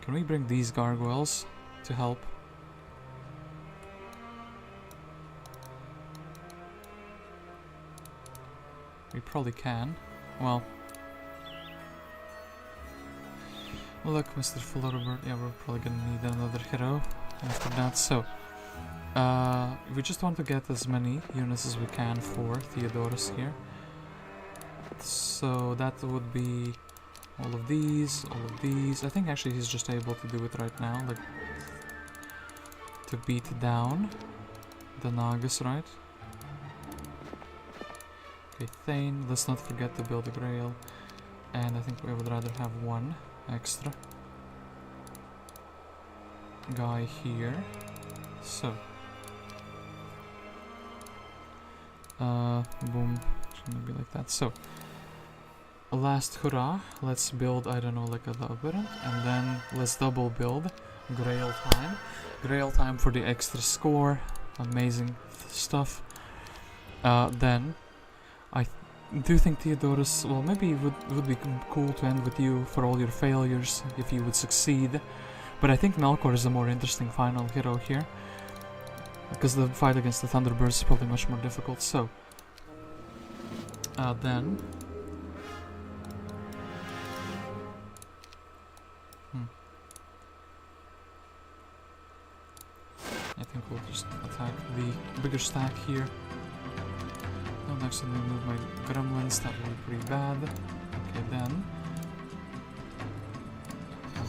Can we bring these gargoyles to help? We probably can. Well... Look, Mr. Floribert, yeah, we're probably gonna need another hero after that, so... we just want to get as many units as we can for Theodorus here. So that would be all of these, all of these. I think actually he's just able to do it right now, like... to beat down the Nagas, right? Okay, Thane, let's not forget to build a Grail. And I think we would rather have one extra guy here. So boom, it's gonna be like that. So last hurrah, let's build, I don't know, like a labyrinth, and then let's double build Grail time. Grail time for the extra score. Amazing stuff. Then I do think Theodorus, well, maybe it would be cool to end with you for all your failures if you would succeed, but I think Melchior is a more interesting final hero here, because the fight against the Thunderbirds is probably much more difficult. So then I think we'll just attack the bigger stack here. Don't accidentally move my gremlins, that would be pretty bad. Okay, then.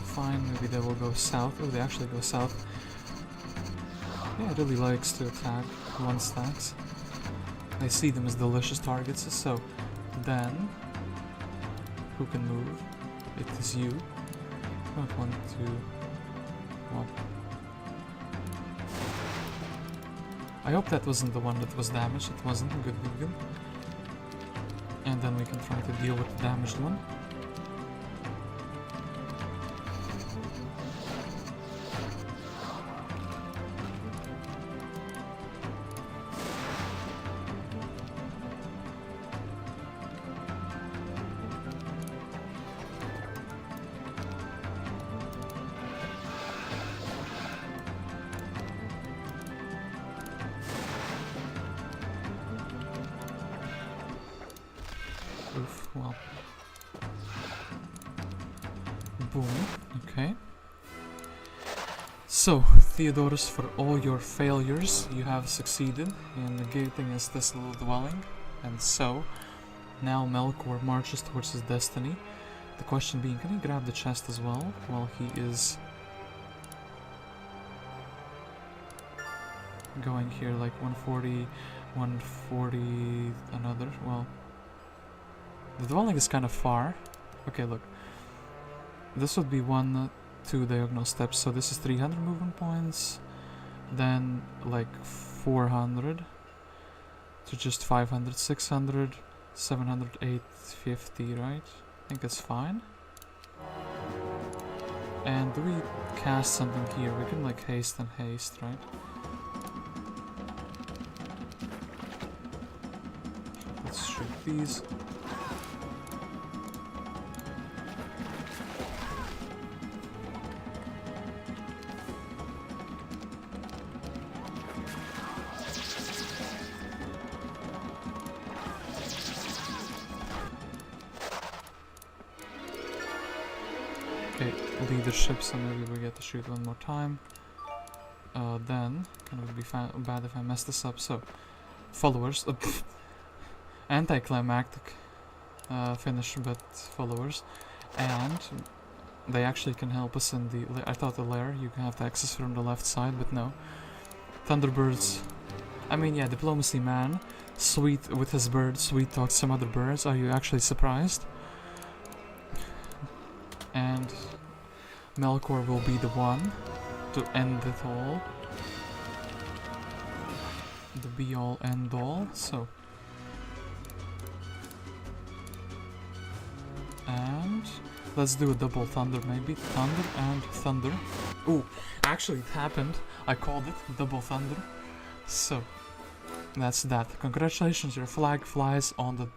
Fine, maybe they will go south. Oh, they actually go south. Yeah, it really likes to attack one stacks. I see them as delicious targets, so then... Who can move? It is you. Don't want to... Well... I hope that wasn't the one that was damaged. It wasn't. Good. And then we can try to deal with the damaged one. Boom. Okay. So, Theodorus, for all your failures, you have succeeded in negating us this little dwelling. And so, now Melchior marches towards his destiny. The question being, can he grab the chest as well? While he is going here, like 140, 140, another. Well, the dwelling is kind of far. Okay, look. This would be 2 diagonal steps, so this is 300 movement points, then like 400 to just 500, 600, 700, 850, right? I think it's fine. And do we cast something here? We can like haste and haste, right? Let's shoot these. Okay, leadership, so maybe we get to shoot one more time. Then, kind of would be bad if I mess this up. So, followers, anticlimactic finish, but followers, and they actually can help us in the. I thought the Lair you can have the access from the left side, but no. Thunderbirds. I mean, yeah, diplomacy man, sweet with his bird, sweet talks some other birds. Are you actually surprised? And Melchior will be the one to end it all. The be-all, end-all. So, and let's do a double thunder, maybe. Thunder and thunder. Ooh, actually it happened. I called it double thunder. So, that's that. Congratulations, your flag flies on the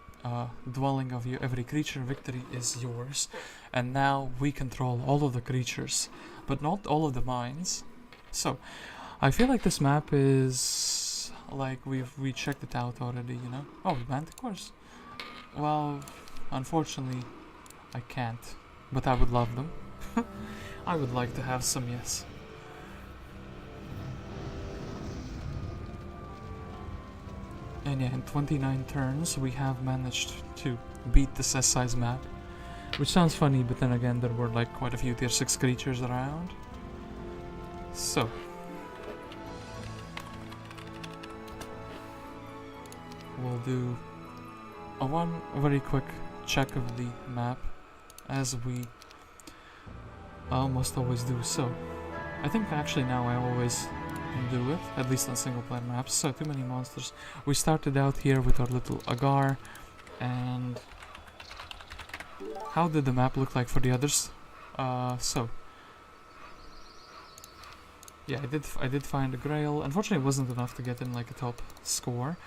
dwelling of every creature. Victory is yours. And now we control all of the creatures, but not all of the mines. So, I feel like this map is like we checked it out already, you know? Oh, Manticores. Well, unfortunately, I can't, but I would love them. I would like to have some, yes. And yeah, in 29 turns, we have managed to beat this S-size map. Which sounds funny, but then again, there were like quite a few tier 6 creatures around. So. We'll do one very quick check of the map, as we almost always do. So, I think actually now I always do it, at least on single player maps. So, too many monsters. We started out here with our little Agar, and how did the map look like for the others? So yeah, I did find a Grail. Unfortunately, it wasn't enough to get in like a top score.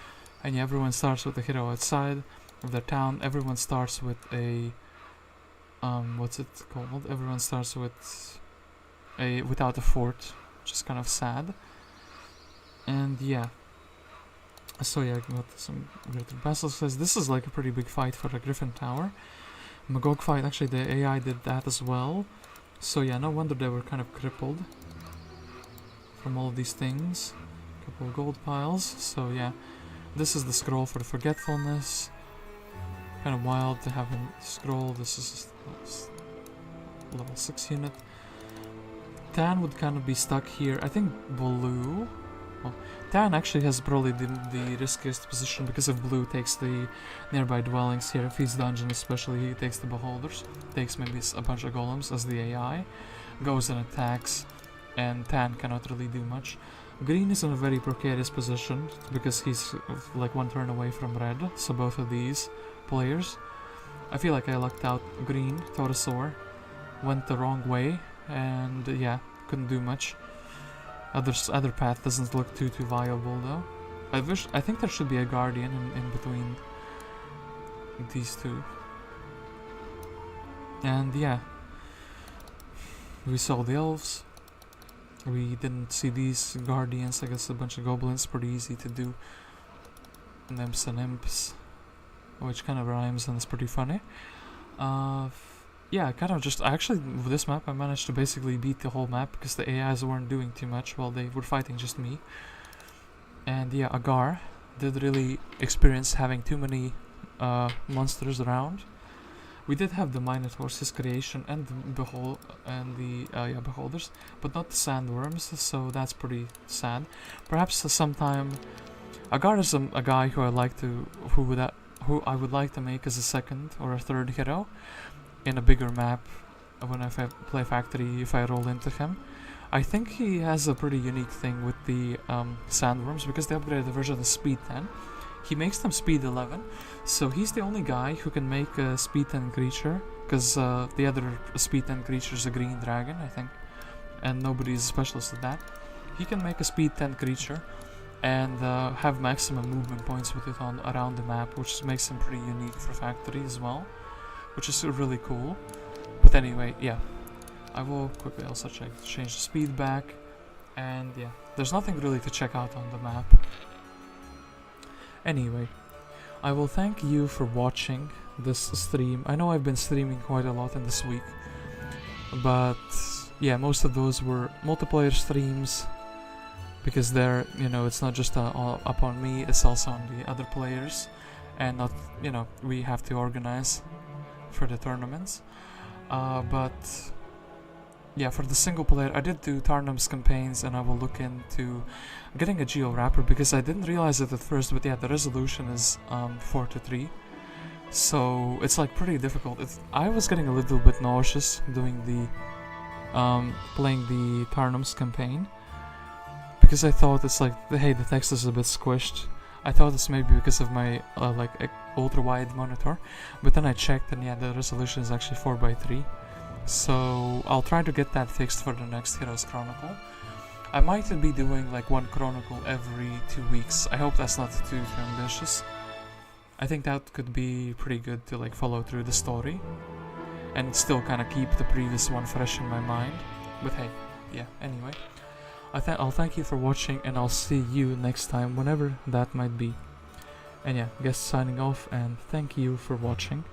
And yeah, everyone starts with a hero outside of their town. Everyone starts with a what's it called? Everyone starts with without a fort, which is kind of sad. And yeah. So yeah, I got some greater vessels. Says this is like a pretty big fight for the Griffin Tower. Magog fight, actually the AI did that as well. So yeah, no wonder they were kind of crippled from all of these things. Couple of gold piles. So yeah, this is the scroll for the forgetfulness. Kind of wild to have a scroll. This is level 6 unit. Tan would kind of be stuck here. I think blue. Well, Tan actually has probably the riskiest position because if blue takes the nearby dwellings here, if he's dungeon especially, he takes the beholders, takes maybe a bunch of golems as the AI, goes and attacks, and Tan cannot really do much. Green is in a very precarious position because he's like one turn away from red, so both of these players. I feel like I lucked out. Green, Torosar, went the wrong way, and yeah, couldn't do much. Other path doesn't look too viable though. I think there should be a guardian in between these two. And yeah, we saw the elves. We didn't see these guardians. I guess a bunch of goblins, pretty easy to do. Nymphs and imps, which kind of rhymes and is pretty funny. yeah, actually, with this map, I managed to basically beat the whole map because the AIs weren't doing too much while they were fighting just me. And yeah, Agar did really experience having too many monsters around. We did have the Minotaurs, his creation, and the beholders, but not the sandworms, so that's pretty sad. Perhaps sometime Agar is a guy who I would like to make as a second or a third hero in a bigger map when I play Factory if I roll into him. I think he has a pretty unique thing with the sandworms because they upgraded the version of speed 10. He makes them speed 11, so he's the only guy who can make a speed 10 creature, because the other speed 10 creature is a green dragon, I think, and nobody's a specialist at that. He can make a speed 10 creature and have maximum movement points with it around the map, which makes him pretty unique for Factory as well, which is really cool. But anyway, yeah, I will quickly also change the speed back, and yeah, there's nothing really to check out on the map. Anyway, I will thank you for watching this stream. I know I've been streaming quite a lot in this week, but yeah, most of those were multiplayer streams because they're, it's not just up on me, it's also on the other players, and not, we have to organize for the tournaments. But yeah, for the single player, I did do Tarnum's campaigns, and I will look into getting a Geo wrapper because I didn't realize it at first, but yeah, the resolution is 4:3, so it's like pretty difficult. I was getting a little bit nauseous doing the playing the Tarnum's campaign because I thought it's like, hey, the text is a bit squished. I thought it's maybe because of my ultra wide monitor, but then I checked, and yeah, the resolution is actually 4:3. So I'll try to get that fixed for the next Heroes Chronicle. I might be doing like one Chronicle every 2 weeks. I hope that's not too ambitious. I think that could be pretty good to like follow through the story and still kind of keep the previous one fresh in my mind. But hey, yeah, anyway. I'll thank you for watching, and I'll see you next time, whenever that might be. And yeah, guest signing off, and thank you for watching.